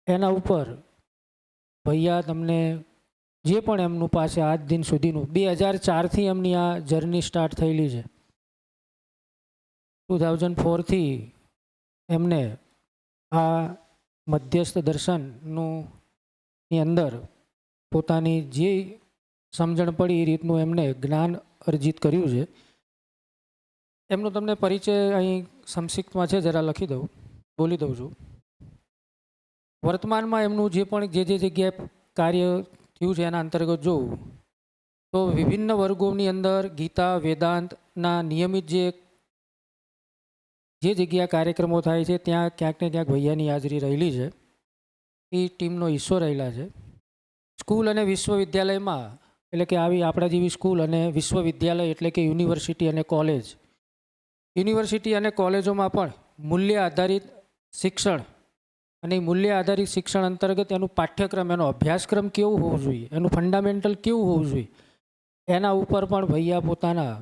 એના ઉપર ભૈયા તમને જે પણ એમનું પાસે આજ દિન સુધીનું 2004થી એમની આ જર્ની સ્ટાર્ટ થયેલી છે. 2004થી એમને આ મધ્યસ્થ દર્શનનું ની અંદર પોતાની જે સમજણ પડી એ રીતનું એમને જ્ઞાન અર્જિત કર્યું છે. એમનો તમને પરિચય અહીં સંક્ષિપ્તમાં છે, જરા લખી દઉં, બોલી દઉં છું. વર્તમાનમાં એમનું જે પણ જે જગ્યાએ કાર્ય થયું છે એના અંતર્ગત જોવું તો વિભિન્ન વર્ગોની અંદર ગીતા વેદાંતના નિયમિત જે જગ્યા કાર્યક્રમો થાય છે ત્યાં ક્યાંક ને ક્યાંક ભૈયાની હાજરી રહેલી છે. એ ટીમનો હિસ્સો રહેલા છે. સ્કૂલ અને વિશ્વવિદ્યાલયમાં એટલે કે આવી આપણા જેવી સ્કૂલ અને વિશ્વવિદ્યાલય એટલે કે યુનિવર્સિટી અને કોલેજ, યુનિવર્સિટી અને કોલેજોમાં પણ મૂલ્ય આધારિત શિક્ષણ અને મૂલ્ય આધારિત શિક્ષણ અંતર્ગત એનું પાઠ્યક્રમ, એનો અભ્યાસક્રમ કેવું હોવું જોઈએ, એનું ફંડામેન્ટલ કેવું હોવું જોઈએ, એના ઉપર પણ ભૈયા પોતાના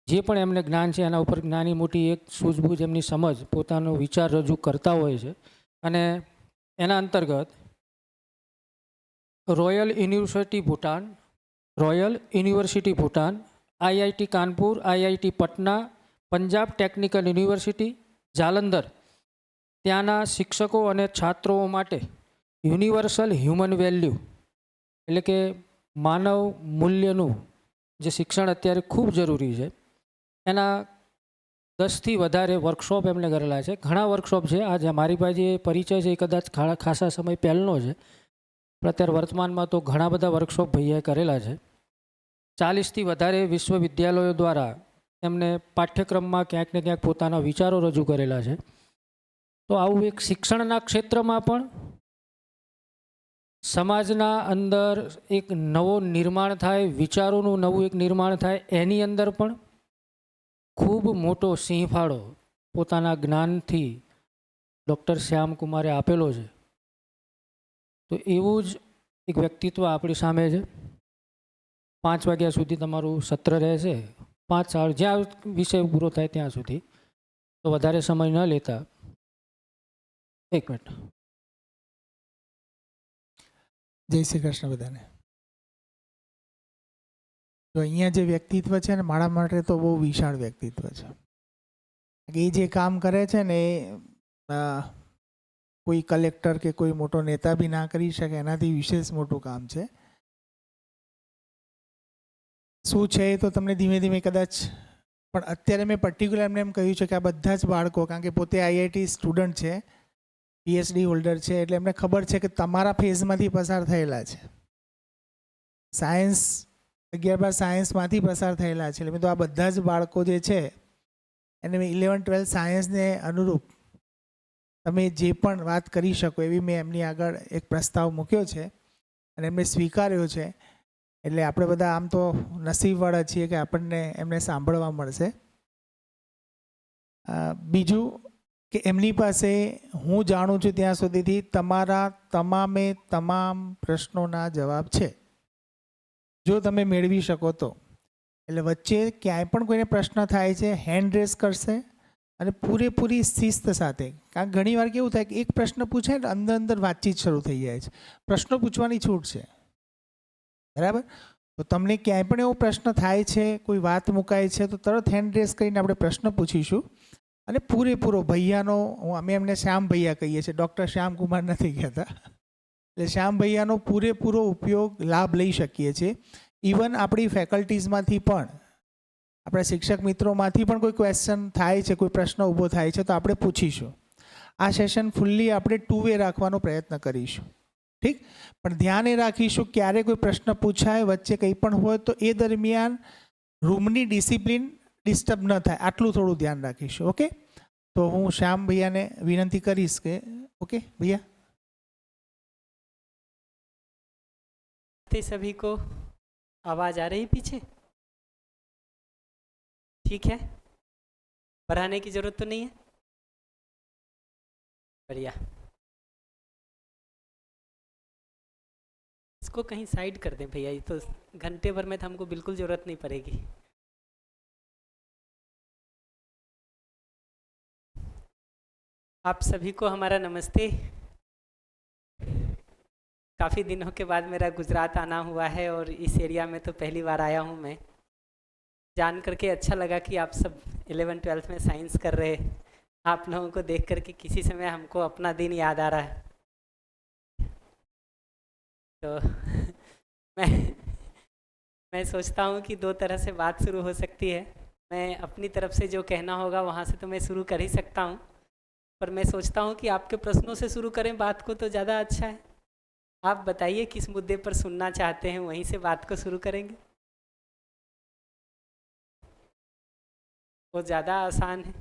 જે પણ એમને જ્ઞાન છે એના ઉપર નાની મોટી એક સૂઝબૂઝ એમની સમજ, પોતાનો વિચાર રજૂ કરતા હોય છે. અને એના અંતર્ગત royal university Bhutan, royal university Bhutan, IIT Kanpur, IIT Patna, Punjab technical university Jalandhar, ત્યાંના શિક્ષકો અને છાત્રો માટે યુનિવર્સલ હ્યુમન વેલ્યુ એટલે કે માનવ મૂલ્યનું જે શિક્ષણ અત્યારે ખૂબ જરૂરી છે એના 10થી વધારે વર્કશોપ એમણે કરેલા છે. ઘણા વર્કશોપ છે. આજે મારી પાસે જે પરિચય છે એ કદાચ ખાસા સમય પહેલાંનો છે, પણ અત્યારે વર્તમાનમાં તો ઘણા બધા વર્કશોપ ભૈયાએ કરેલા છે. 40થી વધારે વિશ્વવિદ્યાલયો દ્વારા એમને પાઠ્યક્રમમાં ક્યાંક ને ક્યાંક પોતાના વિચારો રજૂ કરેલા છે. તો આવું એક શિક્ષણના ક્ષેત્રમાં પણ સમાજના અંદર એક નવો નિર્માણ થાય, વિચારોનું નવું એક નિર્માણ થાય, એની અંદર પણ ખૂબ મોટો સિંહફાળો પોતાના જ્ઞાનથી ડૉક્ટર શ્યામકુમારે આપેલો છે. તો એવું જ એક વ્યક્તિત્વ આપણી સામે છે. 5 વાગ્યા સુધી તમારું સત્ર રહેશે, 5 જ્યાં વિષય પૂરો થાય ત્યાં સુધી. તો વધારે સમય ન લેતા, એક મિનિટ. જય શ્રી કૃષ્ણ બધાને. તો અહીંયા જે વ્યક્તિત્વ છે ને મારા માટે તો બહુ વિશાળ વ્યક્તિત્વ છે. એ જે કામ કરે છે ને એ કોઈ કલેક્ટર કે કોઈ મોટો નેતા બી ના કરી શકે, એનાથી વિશેષ મોટું કામ છે. શું છે એ તો તમને ધીમે ધીમે કદાચ, પણ અત્યારે મેં પર્ટિક્યુલર એમને એમ કહ્યું છે કે આ બધા જ બાળકો, કારણ કે પોતે આઈઆઈટી સ્ટુડન્ટ છે, પીએચડી હોલ્ડર છે, એટલે એમને ખબર છે કે તમારા ફેઝમાંથી પસાર થયેલા છે. સાયન્સ 11-12 સાયન્સમાંથી પસાર થયેલા છે. એટલે મેં તો આ બધા જ બાળકો જે છે એને મેં 11-12 સાયન્સને અનુરૂપ તમે જે પણ વાત કરી શકો એવી મેં એમની આગળ એક પ્રસ્તાવ મૂક્યો છે અને એમને સ્વીકાર્યો છે. એટલે આપણે બધા આમ તો નસીબવાળા છીએ કે આપણને એમને સાંભળવા મળશે. બીજું કે એમની પાસે હું જાણું છું ત્યાં સુધીથી તમારા તમામ પ્રશ્નોના જવાબ છે, જો તમે મેળવી શકો તો. એટલે વચ્ચે ક્યાંય પણ કોઈને પ્રશ્ન થાય છે, હેન્ડ રેઝ કરશે અને પૂરેપૂરી શિસ્ત સાથે. કારણ કે ઘણીવાર કેવું થાય કે એક પ્રશ્ન પૂછે એટલે અંદર વાતચીત શરૂ થઈ જાય છે. પ્રશ્નો પૂછવાની છૂટ છે, બરાબર? તો તમને ક્યાંય પણ એવો પ્રશ્ન થાય છે, કોઈ વાત મુકાય છે, તો તરત હેન્ડ રેઝ કરીને આપણે પ્રશ્ન પૂછીશું. અને પૂરેપૂરો ભૈયાનો, અમે એમને શ્યામ ભૈયા કહીએ છીએ, ડૉક્ટર શ્યામકુમાર નથી કહેતા. એટલે શ્યામ ભૈયાનો પૂરેપૂરો ઉપયોગ, લાભ લઈ શકીએ છીએ. ઇવન આપણી ફેકલ્ટીઝમાંથી પણ, આપણા શિક્ષક મિત્રોમાંથી પણ કોઈ ક્વેશ્ચન થાય છે, કોઈ પ્રશ્ન ઊભો થાય છે, તો આપણે પૂછીશું. આ સેશન ફૂલ્લી આપણે 2 વે રાખવાનો પ્રયત્ન કરીશું, ઠીક? પણ ધ્યાન એ રાખીશું ક્યારે કોઈ પ્રશ્ન પૂછાય, વચ્ચે કંઈ પણ હોય તો એ દરમિયાન રૂમની ડિસિપ્લિન ડિસ્ટર્બ ન થાય, આટલું થોડું ધ્યાન રાખીશું. ઓકે? તો હું શ્યામ ભૈયાને વિનંતી કરીશ કે, ઓકે ભૈયા? सभी को आवाज आ रही पीछे? ठीक है, बढ़ाने की जरूरत तो नहीं है? बढ़िया. इसको कहीं साइड कर दें भैया, ये तो घंटे भर में तो हमको बिल्कुल जरूरत नहीं पड़ेगी. आप सभी को हमारा नमस्ते. काफ़ी दिनों के बाद मेरा गुजरात आना हुआ है और इस एरिया में तो पहली बार आया हूँ मैं। जान करके अच्छा लगा कि आप सब 11th-12th में साइंस कर रहे। आप लोगों को देख करके किसी समय हमको अपना दिन याद आ रहा है। तो मैं मैं सोचता हूँ कि दो तरह से बात शुरू हो सकती है। मैं अपनी तरफ से जो कहना होगा वहाँ से तो मैं शुरू कर ही सकता हूँ, पर मैं सोचता हूँ कि आपके प्रश्नों से शुरू करें बात को तो ज़्यादा अच्छा है। आप बताइए किस मुद्दे पर सुनना चाहते हैं, वहीं से बात को शुरू करेंगे। वो ज़्यादा आसान है।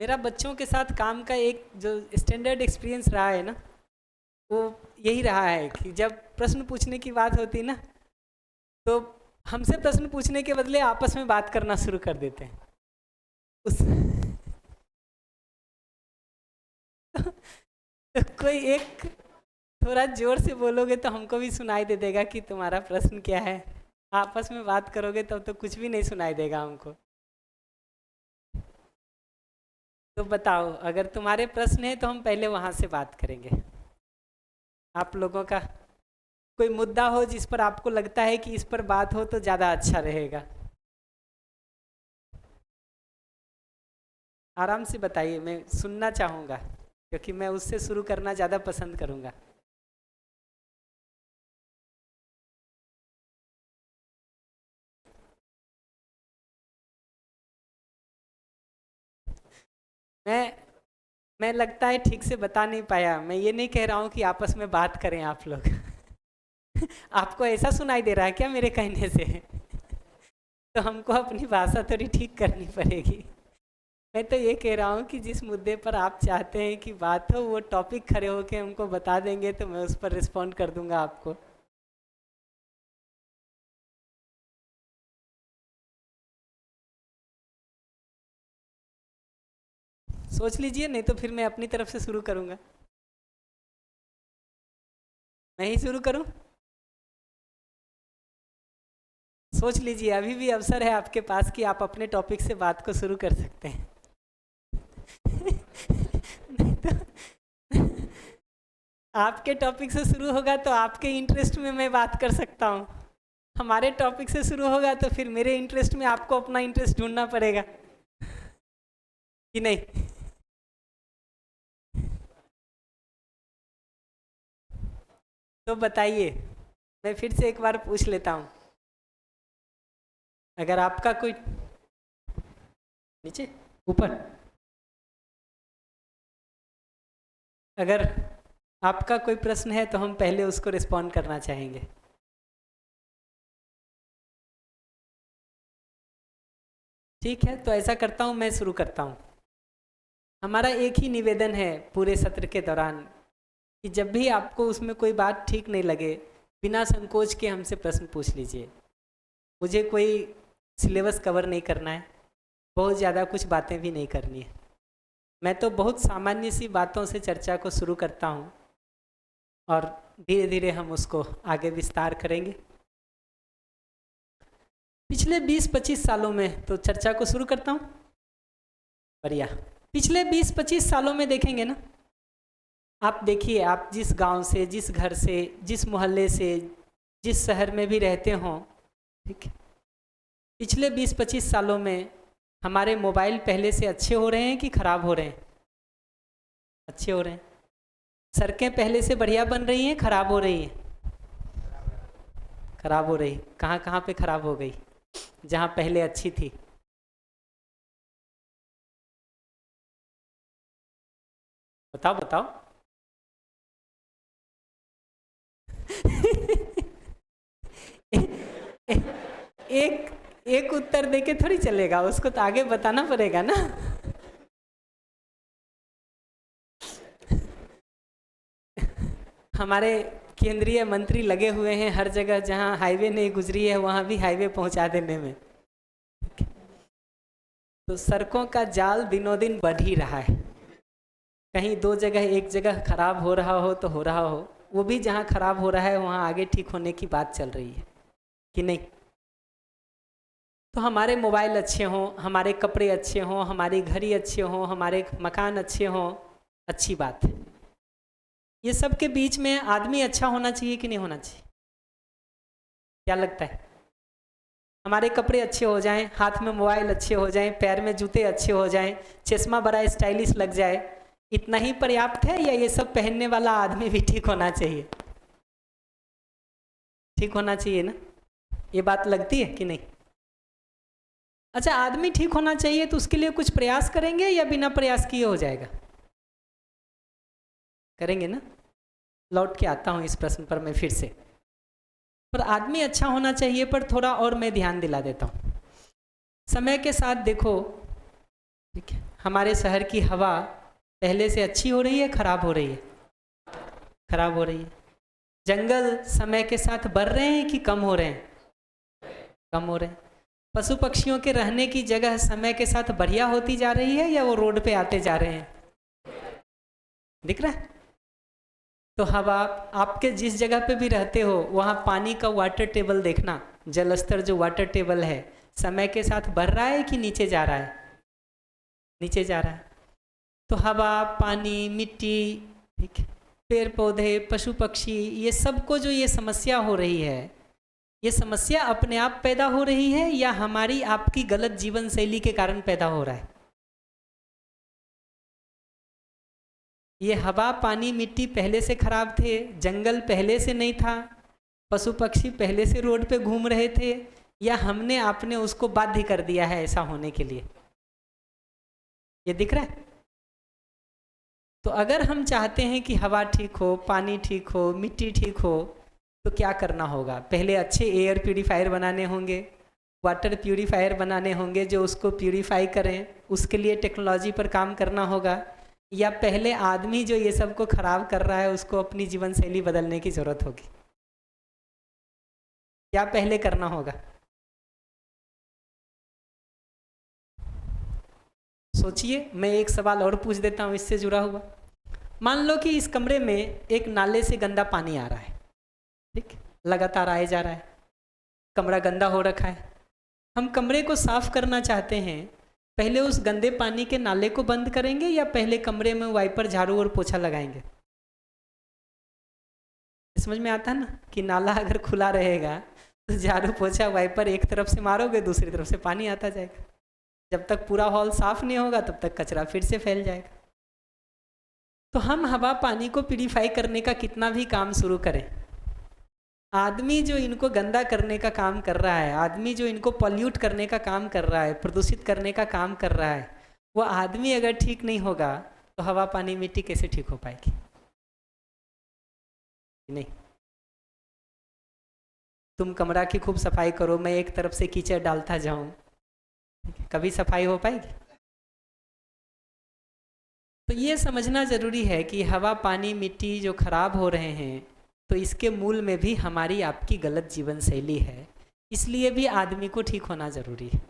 मेरा बच्चों के साथ काम का एक जो स्टैंडर्ड एक्सपीरियंस रहा है ना, वो यही रहा है कि जब प्रश्न पूछने की बात होती है ना, तो हमसे प्रश्न पूछने के बदले आपस में बात करना शुरू कर देते हैं। उस तो कोई एक थोड़ा जोर से बोलोगे तो हमको भी सुनाई दे देगा कि तुम्हारा प्रश्न क्या है। आपस में बात करोगे तब तो कुछ भी नहीं सुनाई देगा हमको। तो बताओ, अगर तुम्हारे प्रश्न है तो हम पहले वहाँ से बात करेंगे। आप लोगों का कोई मुद्दा हो जिस पर आपको लगता है कि इस पर बात हो तो ज़्यादा अच्छा रहेगा, आराम से बताइए, मैं सुनना चाहूँगा, क्योंकि मैं उससे शुरू करना ज़्यादा पसंद करूँगा। मैं मैं लगता है ठीक से बता नहीं पाया। मैं ये नहीं कह रहा हूँ कि आपस में बात करें आप लोग। आपको ऐसा सुनाई दे रहा है क्या मेरे कहने से? तो हमको अपनी भाषा थोड़ी ठीक करनी पड़ेगी। मैं तो ये कह रहा हूँ कि जिस मुद्दे पर आप चाहते हैं कि बात हो, वो टॉपिक खड़े होके हमको बता देंगे तो मैं उस पर रिस्पॉन्ड कर दूंगा आपको। सोच लीजिए, नहीं तो फिर मैं अपनी तरफ से शुरू करूँगा। मैं ही शुरू करूँ? सोच लीजिए, अभी भी अवसर है आपके पास कि आप अपने टॉपिक से बात को शुरू कर सकते हैं। नहीं तो आपके टॉपिक से शुरू होगा तो आपके इंटरेस्ट में मैं बात कर सकता हूँ। हमारे टॉपिक से शुरू होगा तो फिर मेरे इंटरेस्ट में आपको अपना इंटरेस्ट ढूंढना पड़ेगा कि नहीं? तो बताइए, मैं फिर से एक बार पूछ लेता हूँ। अगर आपका कोई नीचे ऊपर, अगर आपका कोई प्रश्न है तो हम पहले उसको रिस्पॉन्ड करना चाहेंगे। ठीक है, तो ऐसा करता हूँ, मैं शुरू करता हूँ। हमारा एक ही निवेदन है पूरे सत्र के दौरान कि जब भी आपको उसमें कोई बात ठीक नहीं लगे, बिना संकोच के हमसे प्रश्न पूछ लीजिए। मुझे कोई सिलेबस कवर नहीं करना है, बहुत ज़्यादा कुछ बातें भी नहीं करनी है। मैं तो बहुत सामान्य सी बातों से चर्चा को शुरू करता हूँ और धीरे धीरे हम उसको आगे विस्तार करेंगे। पिछले 20-25 सालों में तो चर्चा को शुरू करता हूँ। बढ़िया। पिछले 20-25 सालों में देखेंगे ना, आप देखिए, आप जिस गांव से, जिस घर से, जिस मोहल्ले से, जिस शहर में भी रहते हों, ठीक है, पिछले 20-25 सालों में हमारे मोबाइल पहले से अच्छे हो रहे हैं कि खराब हो रहे हैं? अच्छे हो रहे हैं। सड़कें पहले से बढ़िया बन रही हैं, खराब हो रही हैं? खराब हो रही। कहाँ कहाँ पे खराब हो गई जहाँ पहले अच्छी थी? बताओ बताओ। एक एक उत्तर देके थोड़ी चलेगा, उसको तो आगे बताना पड़ेगा ना। हमारे केंद्रीय मंत्री लगे हुए हैं हर जगह जहां हाईवे नहीं गुजरी है वहां भी हाईवे पहुंचा देने में। तो सड़कों का जाल दिनों दिन बढ़ ही रहा है। कहीं दो जगह, एक जगह खराब हो रहा हो तो हो रहा हो, वो भी जहां खराब हो रहा है वहां आगे ठीक होने की बात चल रही है कि नहीं? तो हमारे मोबाइल अच्छे हों, हमारे कपड़े अच्छे हों, हमारी घड़ी अच्छे हों, हमारे मकान अच्छे हों, अच्छी बात है। ये सब के बीच में आदमी अच्छा होना चाहिए कि नहीं होना चाहिए? क्या लगता है? हमारे कपड़े अच्छे हो जाएं, हाथ में मोबाइल अच्छे हो जाएं, पैर में जूते अच्छे हो जाएं, चश्मा बड़ा स्टाइलिश लग जाए, इतना ही पर्याप्त है या ये सब पहनने वाला आदमी भी ठीक होना चाहिए? ठीक होना चाहिए ना? ये बात लगती है कि नहीं? अच्छा, आदमी ठीक होना चाहिए तो उसके लिए कुछ प्रयास करेंगे या बिना प्रयास किए हो जाएगा? करेंगे ना? लौट के आता हूँ इस प्रश्न पर मैं फिर से। पर आदमी अच्छा होना चाहिए, पर थोड़ा और मैं ध्यान दिला देता हूँ। समय के साथ देखो, ठीक है, हमारे शहर की हवा पहले से अच्छी हो रही है, खराब हो रही है? खराब हो रही है। जंगल समय के साथ बढ़ रहे हैं कि कम हो रहे हैं? कम हो रहे हैं। पशु पक्षियों के रहने की जगह समय के साथ बढ़िया होती जा रही है या वो रोड पे आते जा रहे हैं? दिख रहा है? तो हवा, आपके जिस जगह पे भी रहते हो वहाँ पानी का वाटर टेबल देखना, जल स्तर जो वाटर टेबल है समय के साथ बढ़ रहा है कि नीचे जा रहा है? नीचे जा रहा है। तो हवा, पानी, मिट्टी, ठीक है, पेड़ पौधे, पशु पक्षी, ये सबको जो ये समस्या हो रही है, ये समस्या अपने आप पैदा हो रही है या हमारी आपकी गलत जीवन शैली के कारण पैदा हो रहा है? ये हवा, पानी, मिट्टी पहले से खराब थे, जंगल पहले से नहीं था, पशु पक्षी पहले से रोड पे घूम रहे थे, या हमने आपने उसको बाध्य कर दिया है ऐसा होने के लिए? ये दिख रहा है? तो अगर हम चाहते हैं कि हवा ठीक हो, पानी ठीक हो, मिट्टी ठीक हो, तो क्या करना होगा? पहले अच्छे एयर प्यूरीफायर बनाने होंगे, वाटर प्यूरीफायर बनाने होंगे जो उसको प्यूरीफाई करें, उसके लिए टेक्नोलॉजी पर काम करना होगा, या पहले आदमी जो ये सब को खराब कर रहा है उसको अपनी जीवन शैली बदलने की ज़रूरत होगी? क्या पहले करना होगा? सोचिए। मैं एक सवाल और पूछ देता हूँ इससे जुड़ा हुआ। मान लो कि इस कमरे में एक नाले से गंदा पानी आ रहा है, ठीक, लगातार आए जा रहा है, कमरा गंदा हो रखा है, हम कमरे को साफ करना चाहते हैं, पहले उस गंदे पानी के नाले को बंद करेंगे या पहले कमरे में वाइपर, झाड़ू और पोछा लगाएंगे? समझ में आता है ना कि नाला अगर खुला रहेगा तो झाड़ू पोछा वाइपर एक तरफ से मारोगे, दूसरी तरफ से पानी आता जाएगा। जब तक पूरा हॉल साफ नहीं होगा तब तक कचरा फिर से फैल जाएगा। तो हम हवा पानी को प्यूरीफाई करने का कितना भी काम शुरू करें, आदमी जो इनको गंदा करने का काम कर रहा है, आदमी जो इनको पॉल्यूट करने का काम कर रहा है, प्रदूषित करने का काम कर रहा है, वो आदमी अगर ठीक नहीं होगा तो हवा पानी मिट्टी कैसे ठीक हो पाएगी? नहीं। तुम कमरा की खूब सफाई करो, मैं एक तरफ से कीचड़ डालता जाऊं, कभी सफाई हो पाएगी? तो ये समझना ज़रूरी है कि हवा पानी मिट्टी जो खराब हो रहे हैं, तो इसके मूल में भी हमारी आपकी गलत जीवन शैली है, इसलिए भी आदमी को ठीक होना ज़रूरी है।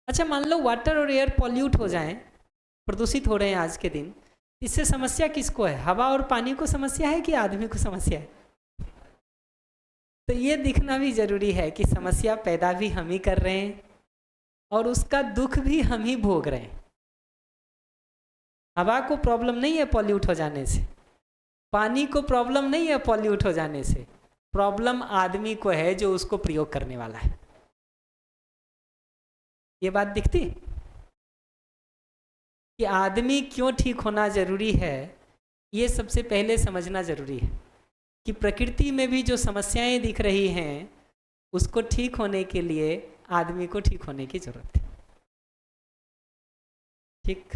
अच्छा, मान लो वाटर और एयर पॉल्यूट हो जाएं, प्रदूषित हो रहे हैं आज के दिन, इससे समस्या किसको है? हवा और पानी को समस्या है कि आदमी को समस्या है? तो ये दिखना भी ज़रूरी है कि समस्या पैदा भी हम ही कर रहे हैं और उसका दुख भी हम ही भोग रहे हैं। हवा को प्रॉब्लम नहीं है पॉल्यूट हो जाने से, पानी को प्रॉब्लम नहीं है पॉल्यूट हो जाने से, प्रॉब्लम आदमी को है जो उसको प्रयोग करने वाला है। ये बात दिखती कि आदमी क्यों ठीक होना जरूरी है, ये सबसे पहले समझना जरूरी है कि प्रकृति में भी जो समस्याएं दिख रही हैं उसको ठीक होने के लिए आदमी को ठीक होने की जरूरत है। ठीक,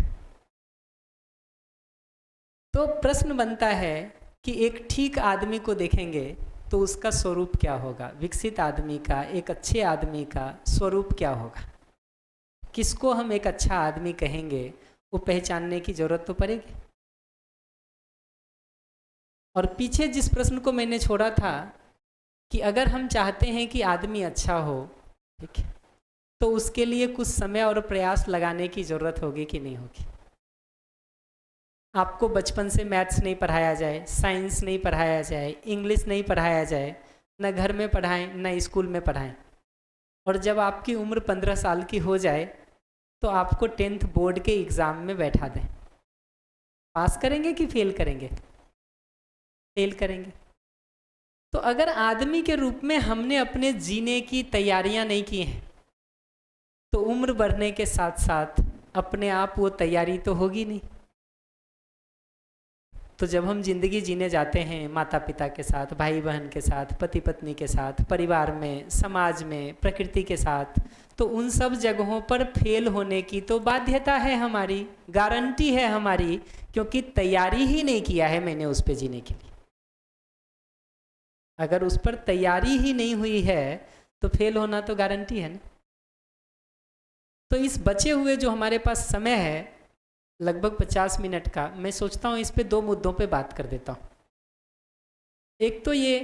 तो प्रश्न बनता है कि एक ठीक आदमी को देखेंगे तो उसका स्वरूप क्या होगा? विकसित आदमी का, एक अच्छे आदमी का स्वरूप क्या होगा? किसको हम एक अच्छा आदमी कहेंगे, वो पहचानने की जरूरत तो पड़ेगी। और पीछे जिस प्रश्न को मैंने छोड़ा था कि अगर हम चाहते हैं कि आदमी अच्छा हो, ठीक है, तो उसके लिए कुछ समय और प्रयास लगाने की ज़रूरत होगी कि नहीं होगी? आपको बचपन से मैथ्स नहीं पढ़ाया जाए, साइंस नहीं पढ़ाया जाए, इंग्लिश नहीं पढ़ाया जाए, न घर में पढ़ाएं न स्कूल में पढ़ाएं, और जब आपकी उम्र 15 साल की हो जाए तो आपको 10th बोर्ड के एग्ज़ाम में बैठा दें, पास करेंगे कि फेल करेंगे? फेल करेंगे। तो अगर आदमी के रूप में हमने अपने जीने की तैयारियां नहीं की हैं तो उम्र बढ़ने के साथ साथ अपने आप वो तैयारी तो होगी नहीं। तो जब हम जिंदगी जीने जाते हैं माता पिता के साथ, भाई बहन के साथ, पति पत्नी के साथ, परिवार में, समाज में, प्रकृति के साथ, तो उन सब जगहों पर फेल होने की तो बाध्यता है हमारी, गारंटी है हमारी, क्योंकि तैयारी ही नहीं किया है मैंने उस पर जीने के लिए। अगर उस पर तैयारी ही नहीं हुई है तो फेल होना तो गारंटी है ना। तो इस बचे हुए जो हमारे पास समय है लगभग 50 मिनट का, मैं सोचता हूँ इस पे 2 मुद्दों पे बात कर देता हूँ। एक तो ये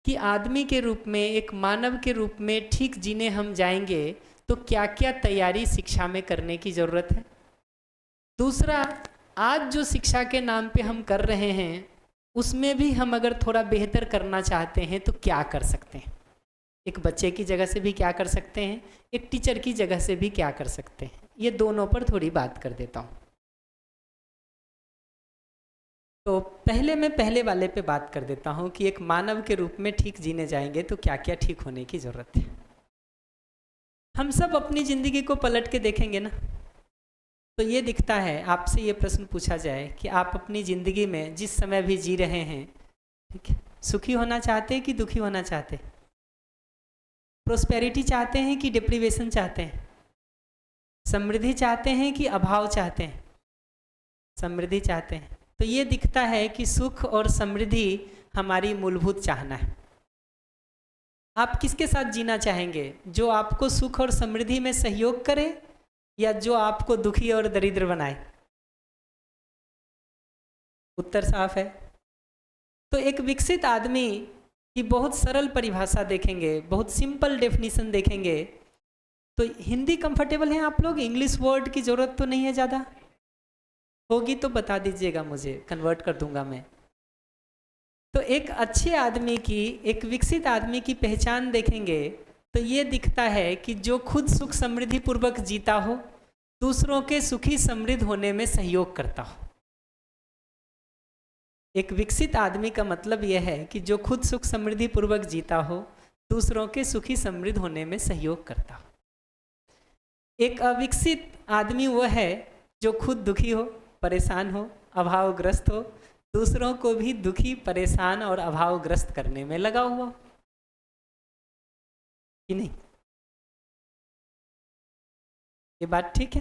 कि आदमी के रूप में, एक मानव के रूप में ठीक जीने हम जाएंगे तो क्या क्या तैयारी शिक्षा में करने की ज़रूरत है। दूसरा, आज जो शिक्षा के नाम पे हम कर रहे हैं उसमें भी हम अगर थोड़ा बेहतर करना चाहते हैं तो क्या कर सकते हैं। एक बच्चे की जगह से भी क्या कर सकते हैं, एक टीचर की जगह से भी क्या कर सकते हैं। ये दोनों पर थोड़ी बात कर देता हूँ। तो पहले मैं पहले वाले पे बात कर देता हूँ कि एक मानव के रूप में ठीक जीने जाएंगे तो क्या क्या ठीक होने की ज़रूरत है। हम सब अपनी ज़िंदगी को पलट के देखेंगे ना, तो ये दिखता है, आपसे ये प्रश्न पूछा जाए कि आप अपनी ज़िंदगी में जिस समय भी जी रहे हैं, ठीक है, सुखी होना चाहते हैं कि दुखी होना चाहते हैं? प्रोस्पेरिटी चाहते हैं कि डिप्रीवेशन चाहते हैं? समृद्धि चाहते हैं कि अभाव चाहते हैं? समृद्धि चाहते हैं। तो ये दिखता है कि सुख और समृद्धि हमारी मूलभूत चाहना है। आप किसके साथ जीना चाहेंगे, जो आपको सुख और समृद्धि में सहयोग करे या जो आपको दुखी और दरिद्र बनाए? उत्तर साफ है। तो एक विकसित आदमी की बहुत सरल परिभाषा देखेंगे, बहुत सिंपल डेफिनेशन देखेंगे। तो हिंदी कंफर्टेबल है आप लोग? इंग्लिश वर्ड की ज़रूरत तो नहीं है ज़्यादा? होगी तो बता दीजिएगा, मुझे कन्वर्ट कर दूंगा मैं। तो एक अच्छे आदमी की, एक विकसित आदमी की पहचान देखेंगे तो ये दिखता है कि जो खुद सुख समृद्धि पूर्वक जीता हो, दूसरों के सुखी समृद्ध होने में सहयोग करता हो। एक विकसित आदमी का मतलब यह है कि जो खुद सुख समृद्धि पूर्वक जीता हो, दूसरों के सुखी समृद्ध होने में सहयोग करता हो। एक अविकसित आदमी वह है जो खुद दुखी हो, परेशान हो, अभावग्रस्त हो, दूसरों को भी दुखी, परेशान और अभावग्रस्त करने में लगा हुआ हो कि नहीं? ये बात ठीक है?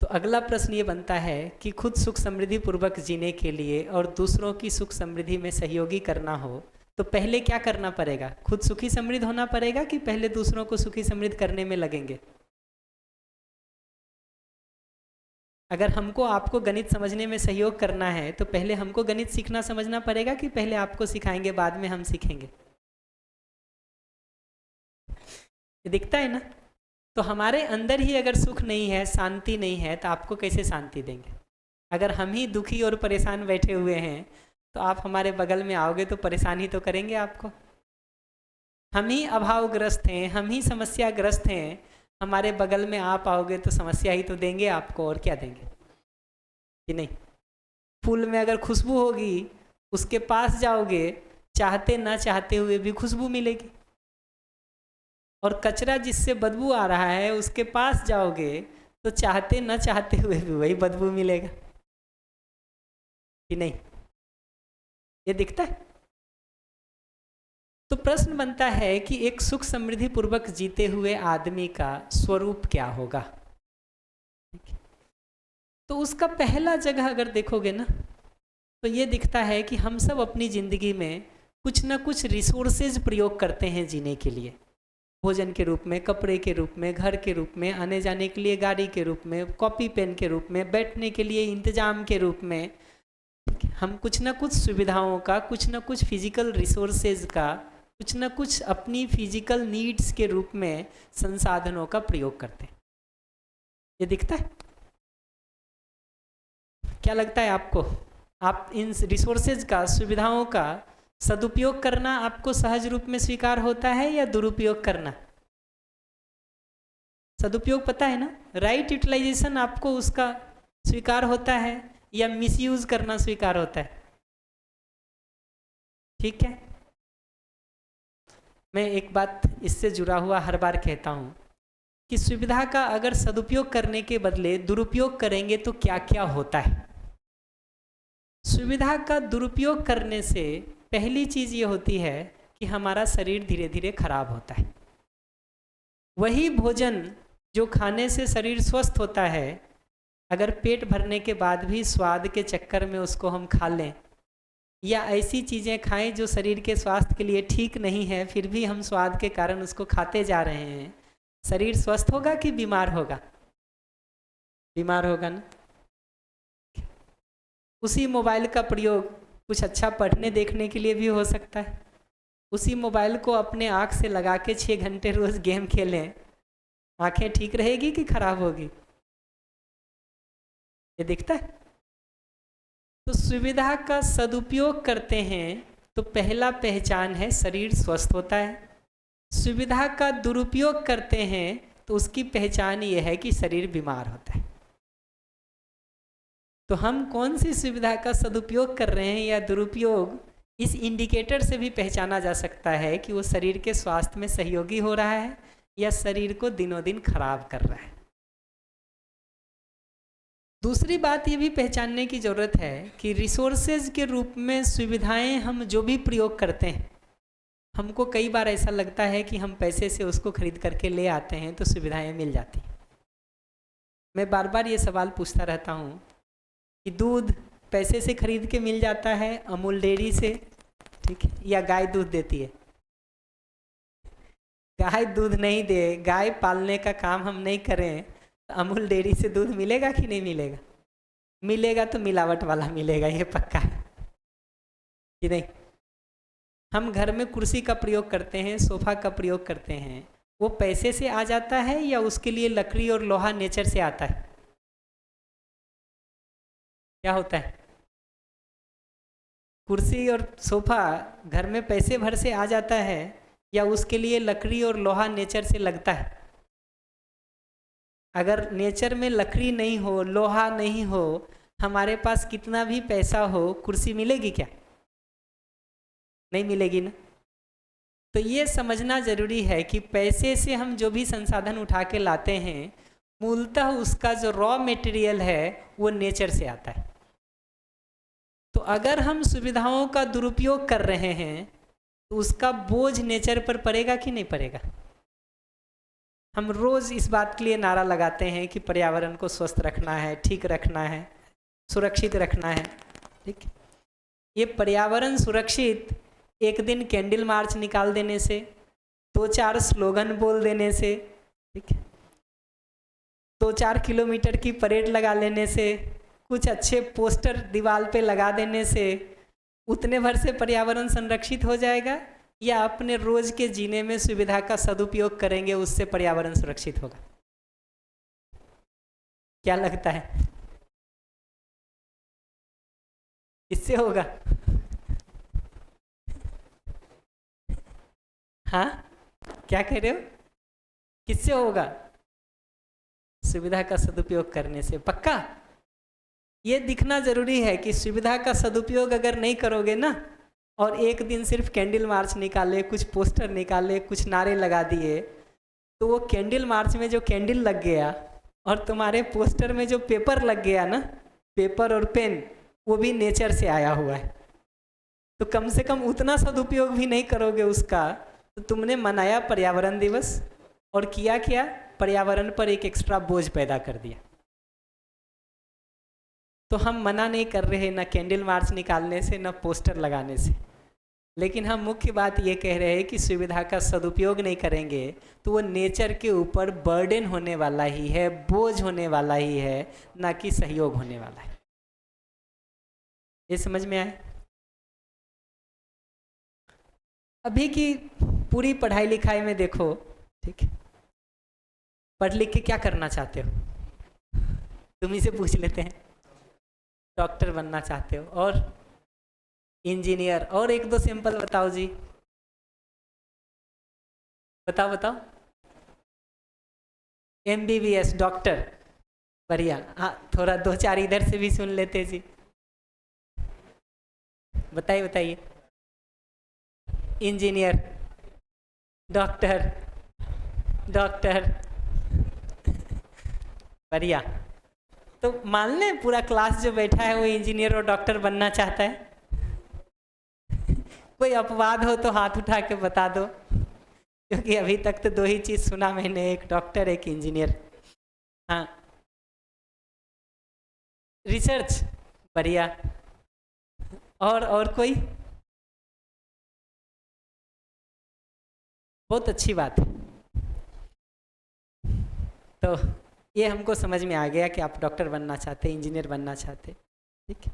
तो अगला प्रश्न ये बनता है कि खुद सुख समृद्धि पूर्वक जीने के लिए और दूसरों की सुख समृद्धि में सहयोगी करना हो तो पहले क्या करना पड़ेगा? खुद सुखी समृद्ध होना पड़ेगा कि पहले दूसरों को सुखी समृद्ध करने में लगेंगे? अगर हमको आपको गणित समझने में सहयोग करना है तो पहले हमको गणित सीखना समझना पड़ेगा कि पहले आपको सिखाएंगे बाद में हम सीखेंगे? ये दिखता है ना। तो हमारे अंदर ही अगर सुख नहीं है, शांति नहीं है, तो आपको कैसे शांति देंगे? अगर हम ही दुखी और परेशान बैठे हुए हैं तो आप हमारे बगल में आओगे तो परेशान ही तो करेंगे आपको। हम ही अभावग्रस्त हैं, हम ही समस्याग्रस्त हैं, हमारे बगल में आप आओगे तो समस्या ही तो देंगे आपको, और क्या देंगे कि नहीं? फूल में अगर खुशबू होगी, उसके पास जाओगे, चाहते ना चाहते हुए भी खुशबू मिलेगी। और कचरा जिससे बदबू आ रहा है उसके पास जाओगे तो चाहते ना चाहते हुए भी वही बदबू मिलेगा कि नहीं? ये दिखता है। तो प्रश्न बनता है कि एक सुख समृद्धि पूर्वक जीते हुए आदमी का स्वरूप क्या होगा? तो उसका पहला जगह अगर देखोगे ना तो ये दिखता है कि हम सब अपनी ज़िंदगी में कुछ ना कुछ रिसोर्सेज प्रयोग करते हैं जीने के लिए। भोजन के रूप में, कपड़े के रूप में, घर के रूप में, आने जाने के लिए गाड़ी के रूप में, कॉपी पेन के रूप में, बैठने के लिए इंतजाम के रूप में, हम कुछ ना कुछ सुविधाओं का, कुछ ना कुछ फिजिकल रिसोर्सेज का, कुछ ना कुछ अपनी फिजिकल नीड्स के रूप में संसाधनों का प्रयोग करते हैं। ये दिखता है? क्या लगता है आपको? आप इन रिसोर्सेज का, सुविधाओं का सदुपयोग करना आपको सहज रूप में स्वीकार होता है या दुरुपयोग करना? सदुपयोग पता है ना, राइट यूटिलाइजेशन आपको उसका स्वीकार होता है या मिसयूज करना स्वीकार होता है? ठीक है, मैं एक बात इससे जुड़ा हुआ हर बार कहता हूँ कि सुविधा का अगर सदुपयोग करने के बदले दुरुपयोग करेंगे तो क्या क्या होता है। सुविधा का दुरुपयोग करने से पहली चीज़ ये होती है कि हमारा शरीर धीरे धीरे खराब होता है। वही भोजन जो खाने से शरीर स्वस्थ होता है, अगर पेट भरने के बाद भी स्वाद के चक्कर में उसको हम खा लें या ऐसी चीज़ें खाएं जो शरीर के स्वास्थ्य के लिए ठीक नहीं है, फिर भी हम स्वाद के कारण उसको खाते जा रहे हैं, शरीर स्वस्थ होगा कि बीमार होगा? बीमार होगा ना। उसी मोबाइल का प्रयोग कुछ अच्छा पढ़ने देखने के लिए भी हो सकता है। उसी मोबाइल को अपने आँख से लगा के 6 घंटे रोज गेम खेलें, आँखें ठीक रहेगी कि खराब होगी? ये दिखता है। तो सुविधा का सदुपयोग करते हैं तो पहला पहचान है शरीर स्वस्थ होता है। सुविधा का दुरुपयोग करते हैं तो उसकी पहचान ये है कि शरीर बीमार होता है। तो हम कौन सी सुविधा का सदुपयोग कर रहे हैं या दुरुपयोग, इस इंडिकेटर से भी पहचाना जा सकता है कि वो शरीर के स्वास्थ्य में सहयोगी हो रहा है या शरीर को दिनों दिन खराब कर रहा है। दूसरी बात ये भी पहचानने की ज़रूरत है कि रिसोर्सेज के रूप में सुविधाएं हम जो भी प्रयोग करते हैं, हमको कई बार ऐसा लगता है कि हम पैसे से उसको खरीद करके ले आते हैं तो सुविधाएं मिल जाती हैं। मैं बार बार ये सवाल पूछता रहता हूँ कि दूध पैसे से खरीद के मिल जाता है अमूल डेयरी से, ठीक है, या गाय दूध देती है? गाय दूध नहीं दे, गाय पालने का काम हम नहीं करें, तो अमूल डेयरी से दूध मिलेगा कि नहीं मिलेगा? मिलेगा तो मिलावट वाला मिलेगा, ये पक्का है कि नहीं? हम घर में कुर्सी का प्रयोग करते हैं, सोफा का प्रयोग करते हैं, वो पैसे से आ जाता है या उसके लिए लकड़ी और लोहा नेचर से आता है? क्या होता है? कुर्सी और सोफा घर में पैसे भर से आ जाता है या उसके लिए लकड़ी और लोहा नेचर से लगता है? अगर नेचर में लकड़ी नहीं हो, लोहा नहीं हो, हमारे पास कितना भी पैसा हो, कुर्सी मिलेगी क्या? नहीं मिलेगी ना। तो ये समझना जरूरी है कि पैसे से हम जो भी संसाधन उठा के लाते हैं, मूलतः उसका जो रॉ मटेरियल है वो नेचर से आता है। तो अगर हम सुविधाओं का दुरुपयोग कर रहे हैं तो उसका बोझ नेचर पर पड़ेगा कि नहीं पड़ेगा? हम रोज इस बात के लिए नारा लगाते हैं कि पर्यावरण को स्वस्थ रखना है, ठीक रखना है, सुरक्षित रखना है, ठीक। ये पर्यावरण सुरक्षित एक दिन कैंडल मार्च निकाल देने से, 2-4 स्लोगन बोल देने से, ठीक है, 2-4 किलोमीटर की परेड लगा लेने से, कुछ अच्छे पोस्टर दीवार पे लगा देने से उतने भर से पर्यावरण संरक्षित हो जाएगा, या अपने रोज के जीने में सुविधा का सदुपयोग करेंगे उससे पर्यावरण सुरक्षित होगा? क्या लगता है? इससे होगा? हाँ, क्या कह रहे हो? किससे होगा? सुविधा का सदुपयोग करने से। पक्का? ये दिखना जरूरी है कि सुविधा का सदुपयोग अगर नहीं करोगे ना, और एक दिन सिर्फ कैंडल मार्च निकाले, कुछ पोस्टर निकाले, कुछ नारे लगा दिए, तो वो कैंडल मार्च में जो कैंडल लग गया और तुम्हारे पोस्टर में जो पेपर लग गया ना, पेपर और पेन, वो भी नेचर से आया हुआ है। तो कम से कम उतना सदुपयोग भी नहीं करोगे उसका, तो तुमने मनाया पर्यावरण दिवस और किया क्या? पर्यावरण पर एक एक्स्ट्रा बोझ पैदा कर दिया। तो हम मना नहीं कर रहे ना कैंडल मार्च निकालने से, ना पोस्टर लगाने से, लेकिन हम मुख्य बात ये कह रहे हैं कि सुविधा का सदुपयोग नहीं करेंगे तो वो नेचर के ऊपर बर्डन होने वाला ही है, बोझ होने वाला ही है, ना कि सहयोग होने वाला है। ये समझ में आए? अभी की पूरी पढ़ाई लिखाई में देखो, ठीक है, पढ़ लिख के क्या करना चाहते हो? तुम ही से पूछ लेते हैं। डॉक्टर बनना चाहते हो, और इंजीनियर। और एक दो सिंपल बताओ जी, बताओ बताओ। MBBS डॉक्टर, बढ़िया। हाँ, थोड़ा दो चार इधर से भी सुन लेते जी। बताइए बताइए। इंजीनियर, डॉक्टर, डॉक्टर, बढ़िया। तो मान लें पूरा क्लास जो बैठा है वो इंजीनियर और डॉक्टर बनना चाहता है। कोई अपवाद हो तो हाथ उठा के बता दो, क्योंकि अभी तक तो दो ही चीज़ सुना मैंने, एक डॉक्टर एक इंजीनियर। हाँ, रिसर्च, बढ़िया। और कोई? बहुत अच्छी बात है। तो ये हमको समझ में आ गया कि आप डॉक्टर बनना चाहते, इंजीनियर बनना चाहते, ठीक है।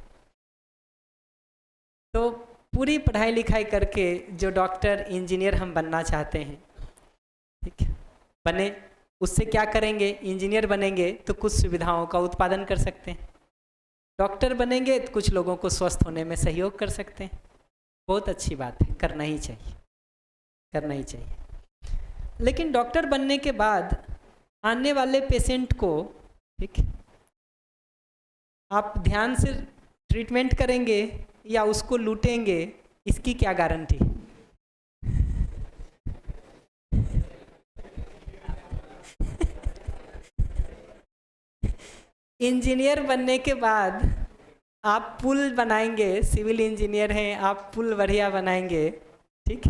तो पूरी पढ़ाई लिखाई करके जो डॉक्टर इंजीनियर हम बनना चाहते हैं, ठीक है, बने, उससे क्या करेंगे? इंजीनियर बनेंगे तो कुछ सुविधाओं का उत्पादन कर सकते हैं, डॉक्टर बनेंगे तो कुछ लोगों को स्वस्थ होने में सहयोग कर सकते हैं। बहुत अच्छी बात है, करना ही चाहिए, करना ही चाहिए। लेकिन डॉक्टर बनने के बाद आने वाले पेशेंट को, ठीक, आप ध्यान से ट्रीटमेंट करेंगे या उसको लूटेंगे, इसकी क्या गारंटी? इंजीनियर बनने के बाद आप पुल बनाएंगे, सिविल इंजीनियर हैं आप, पुल बढ़िया बनाएंगे, ठीक,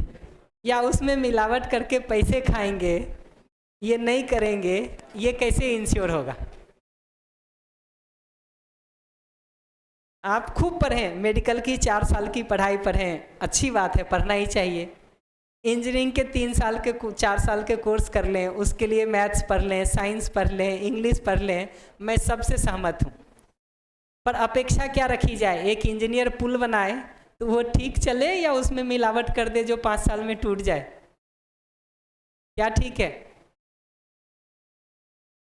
या उसमें मिलावट करके पैसे खाएंगे, ये नहीं करेंगे, ये कैसे इंश्योर होगा? आप खूब पढ़ें, मेडिकल की 4 साल की पढ़ाई पढ़ें, अच्छी बात है, पढ़ना ही चाहिए। इंजीनियरिंग के 3 साल के 4 साल के कोर्स कर लें, उसके लिए मैथ्स पढ़ लें, साइंस पढ़ लें, इंग्लिश पढ़ लें, मैं सबसे सहमत हूँ। पर अपेक्षा क्या रखी जाए? एक इंजीनियर पुल बनाए तो वो ठीक चले या उसमें मिलावट कर दे जो 5 साल में टूट जाए? क्या ठीक है?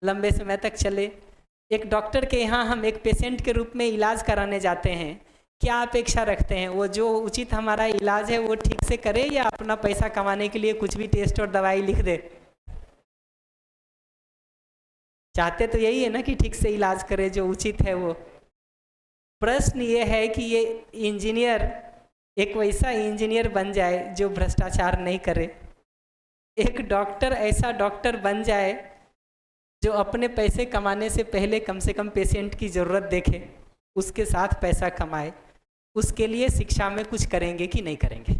लंबे समय तक चले। एक डॉक्टर के यहाँ हम एक पेशेंट के रूप में इलाज कराने जाते हैं, क्या अपेक्षा रखते हैं? वो जो उचित हमारा इलाज है वो ठीक से करे या अपना पैसा कमाने के लिए कुछ भी टेस्ट और दवाई लिख दे? चाहते तो यही है ना कि ठीक से इलाज करे, जो उचित है वो। प्रश्न ये है कि ये इंजीनियर एक वैसा इंजीनियर बन जाए जो भ्रष्टाचार नहीं करे, एक डॉक्टर ऐसा डॉक्टर बन जाए जो अपने पैसे कमाने से पहले कम से कम पेशेंट की ज़रूरत देखे, उसके साथ पैसा कमाए। उसके लिए शिक्षा में कुछ करेंगे कि नहीं करेंगे?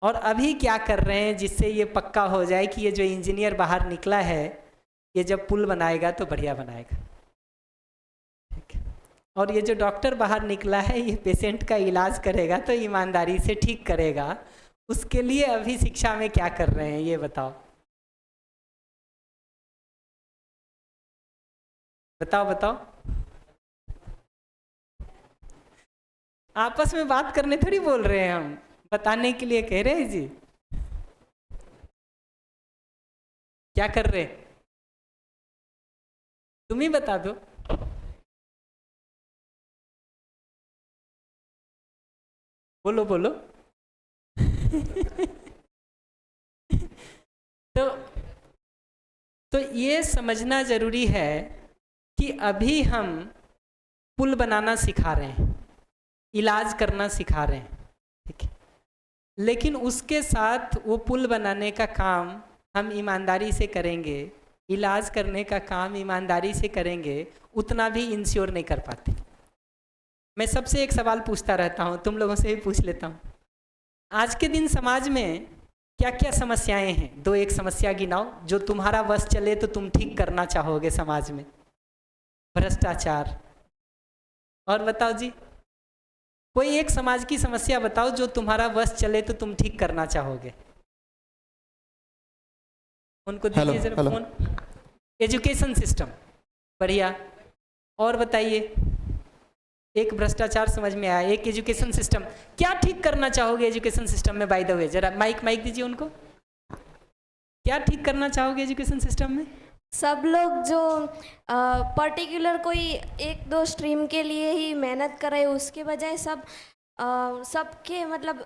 और अभी क्या कर रहे हैं जिससे ये पक्का हो जाए कि ये जो इंजीनियर बाहर निकला है ये जब पुल बनाएगा तो बढ़िया बनाएगा, ठीक है? और ये जो डॉक्टर बाहर निकला है ये पेशेंट का इलाज करेगा तो ईमानदारी से ठीक करेगा। उसके लिए अभी शिक्षा में क्या कर रहे हैं ये बताओ, बताओ बताओ। आपस में बात करने थोड़ी बोल रहे हैं हम, बताने के लिए कह रहे हैं जी। क्या कर रहे? तुम ही बता दो। बोलो बोलो। तो ये समझना जरूरी है कि अभी हम पुल बनाना सिखा रहे हैं, इलाज करना सिखा रहे हैं, ठीक है, लेकिन उसके साथ वो पुल बनाने का काम हम ईमानदारी से करेंगे, इलाज करने का काम ईमानदारी से करेंगे, उतना भी इंश्योर नहीं कर पाते। मैं सबसे एक सवाल पूछता रहता हूँ, तुम लोगों से भी पूछ लेता हूँ। आज के दिन समाज में क्या क्या समस्याएं हैं? दो एक समस्या गिनाओ जो तुम्हारा बस चले तो तुम ठीक करना चाहोगे समाज में। भ्रष्टाचार, और बताओ जी, कोई एक समाज की समस्या बताओ जो तुम्हारा बस चले तो तुम ठीक करना चाहोगे। उनको दीजिए जरा फोन। एजुकेशन सिस्टम, बढ़िया। और बताइए, एक भ्रष्टाचार समझ में आया, एक एजुकेशन सिस्टम। क्या ठीक करना चाहोगे एजुकेशन सिस्टम में? बाय द वे जरा माइक दीजिए उनको। क्या ठीक करना चाहोगे एजुकेशन सिस्टम में? सब लोग जो पर्टिकुलर कोई एक दो स्ट्रीम के लिए ही मेहनत कर रहे हैं, उसके बजाय सबके मतलब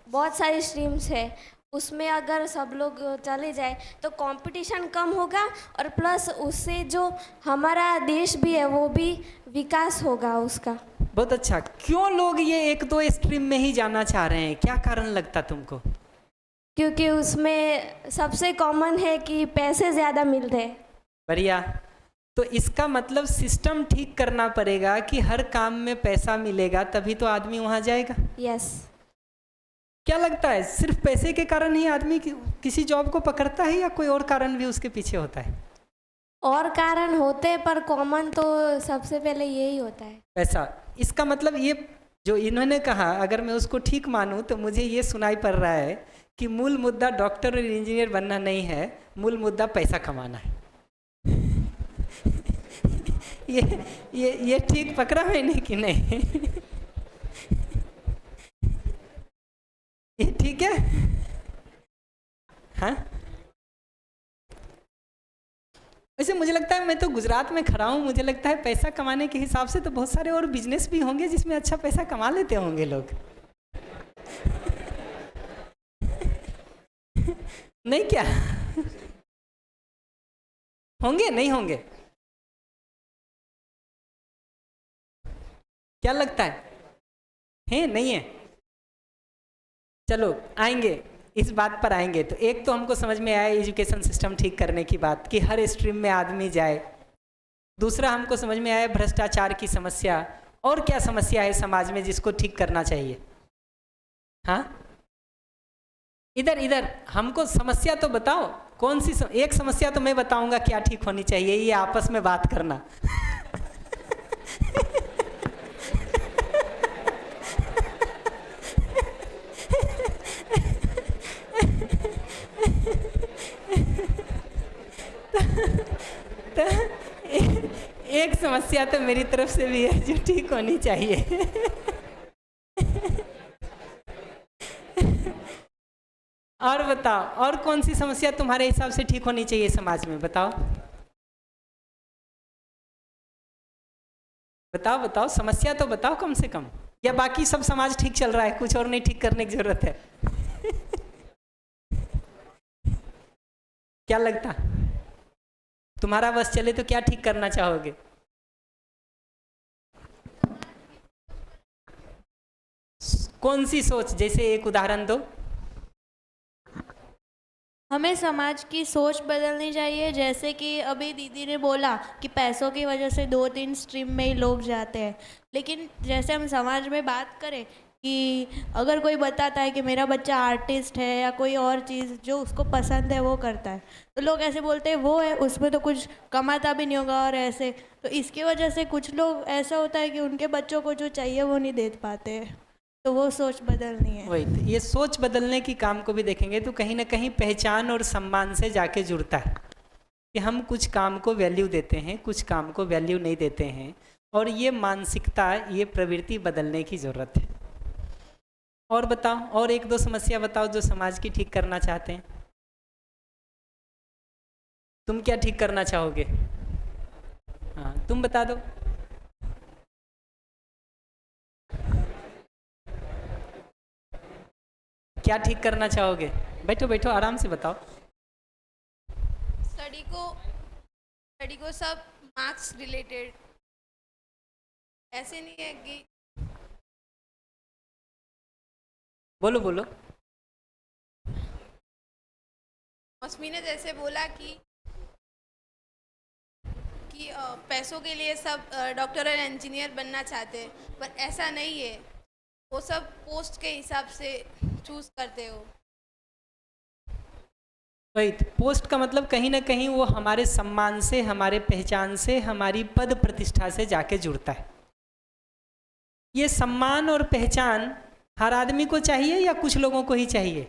बहुत सारी स्ट्रीम्स है, उसमें अगर सब लोग चले जाए तो कंपटीशन कम होगा और प्लस उससे जो हमारा देश भी है वो भी विकास होगा उसका। बहुत अच्छा। क्यों लोग ये एक दो स्ट्रीम में ही जाना चाह रहे हैं, क्या कारण लगता तुमको? क्योंकि उसमें सबसे कॉमन है कि पैसे ज़्यादा मिलते हैं। बढ़िया। तो इसका मतलब सिस्टम ठीक करना पड़ेगा कि हर काम में पैसा मिलेगा, तभी तो आदमी वहाँ जाएगा। यस। क्या लगता है सिर्फ पैसे के कारण ही आदमी किसी जॉब को पकड़ता है या कोई और कारण भी उसके पीछे होता है? और कारण होते हैं पर कॉमन तो सबसे पहले यही होता है, पैसा। इसका मतलब ये जो इन्होंने कहा, अगर मैं उसको ठीक मानूं तो मुझे ये सुनाई पड़ रहा है कि मूल मुद्दा डॉक्टर और इंजीनियर बनना नहीं है, मूल मुद्दा पैसा कमाना है। ये ठीक पकड़ा मैंने कि नहीं? ये ठीक है? हाँ, वैसे मुझे लगता है, मैं तो गुजरात में खड़ा हूँ, मुझे लगता है पैसा कमाने के हिसाब से तो बहुत सारे और बिजनेस भी होंगे जिसमें अच्छा पैसा कमा लेते होंगे लोग। नहीं क्या होंगे? नहीं होंगे? क्या लगता है नहीं है? चलो आएंगे, इस बात पर आएंगे। तो एक तो हमको समझ में आया एजुकेशन सिस्टम ठीक करने की बात, कि हर स्ट्रीम में आदमी जाए। दूसरा हमको समझ में आया भ्रष्टाचार की समस्या। और क्या समस्या है समाज में जिसको ठीक करना चाहिए? हाँ, इधर हमको समस्या तो बताओ, कौन सी एक समस्या तो मैं बताऊंगा क्या ठीक होनी चाहिए, ये आपस में बात करना। तो एक समस्या तो मेरी तरफ से भी है जो ठीक होनी चाहिए। और बताओ, और कौन सी समस्या तुम्हारे हिसाब से ठीक होनी चाहिए समाज में? बताओ बताओ बताओ, समस्या तो बताओ कम से कम। या बाकी सब समाज ठीक चल रहा है, कुछ और नहीं ठीक करने की जरूरत है? क्या लगता, तुम्हारा बस चले तो क्या ठीक करना चाहोगे? कौन सी सोच? जैसे एक उदाहरण दो। हमें समाज की सोच बदलनी चाहिए। जैसे कि अभी दीदी ने बोला कि पैसों की वजह से 2-3 स्ट्रीम में ही लोग जाते हैं, लेकिन जैसे हम समाज में बात करें कि अगर कोई बताता है कि मेरा बच्चा आर्टिस्ट है या कोई और चीज़ जो उसको पसंद है वो करता है, तो लोग ऐसे बोलते हैं वो है, उसमें तो कुछ कमाता भी नहीं होगा और ऐसे। तो इसकी वजह से कुछ लोग ऐसा होता है कि उनके बच्चों को जो चाहिए वो नहीं दे पाते हैं, तो वो सोच बदलनी है। वही तो, ये सोच बदलने की काम को भी देखेंगे तो कहीं ना कहीं पहचान और सम्मान से जाके जुड़ता है कि हम कुछ काम को वैल्यू देते हैं, कुछ काम को वैल्यू नहीं देते हैं, और ये मानसिकता, ये प्रवृत्ति बदलने की ज़रूरत है। और बताओ, और एक दो समस्या बताओ जो समाज की ठीक करना चाहते हैं। तुम क्या ठीक करना चाहोगे? हाँ, तुम बता दो। क्या ठीक करना चाहोगे? बैठो बैठो, आराम से बताओ। स्टडी को सब मार्क्स रिलेटेड, ऐसे नहीं है कि बोलो बोलो। मौसमी ने जैसे बोला कि पैसों के लिए सब डॉक्टर और इंजीनियर बनना चाहते हैं, पर ऐसा नहीं है। वो सब पोस्ट के हिसाब से चूज करते हो। वही पोस्ट का मतलब कहीं ना कहीं वो हमारे सम्मान से, हमारे पहचान से, हमारी पद प्रतिष्ठा से जाके जुड़ता है। ये सम्मान और पहचान हर आदमी को चाहिए या कुछ लोगों को ही चाहिए?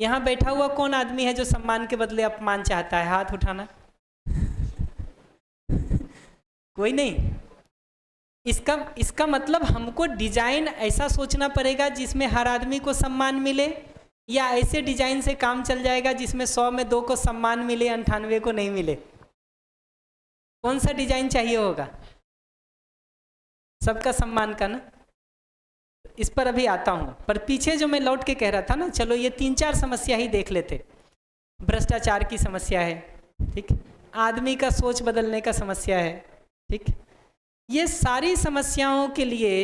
यहाँ बैठा हुआ कौन आदमी है जो सम्मान के बदले अपमान चाहता है? हाथ उठाना। कोई नहीं। इसका मतलब हमको डिजाइन ऐसा सोचना पड़ेगा जिसमें हर आदमी को सम्मान मिले, या ऐसे डिजाइन से काम चल जाएगा जिसमें 100 में 2 को सम्मान मिले, 98 को नहीं मिले? कौन सा डिजाइन चाहिए होगा? सबका सम्मान का ना। इस पर अभी आता हूँ, पर पीछे जो मैं लौट के कह रहा था ना, चलो ये 3-4 समस्या ही देख लेते। भ्रष्टाचार की समस्या है, ठीक, आदमी का सोच बदलने का समस्या है, ठीक। ये सारी समस्याओं के लिए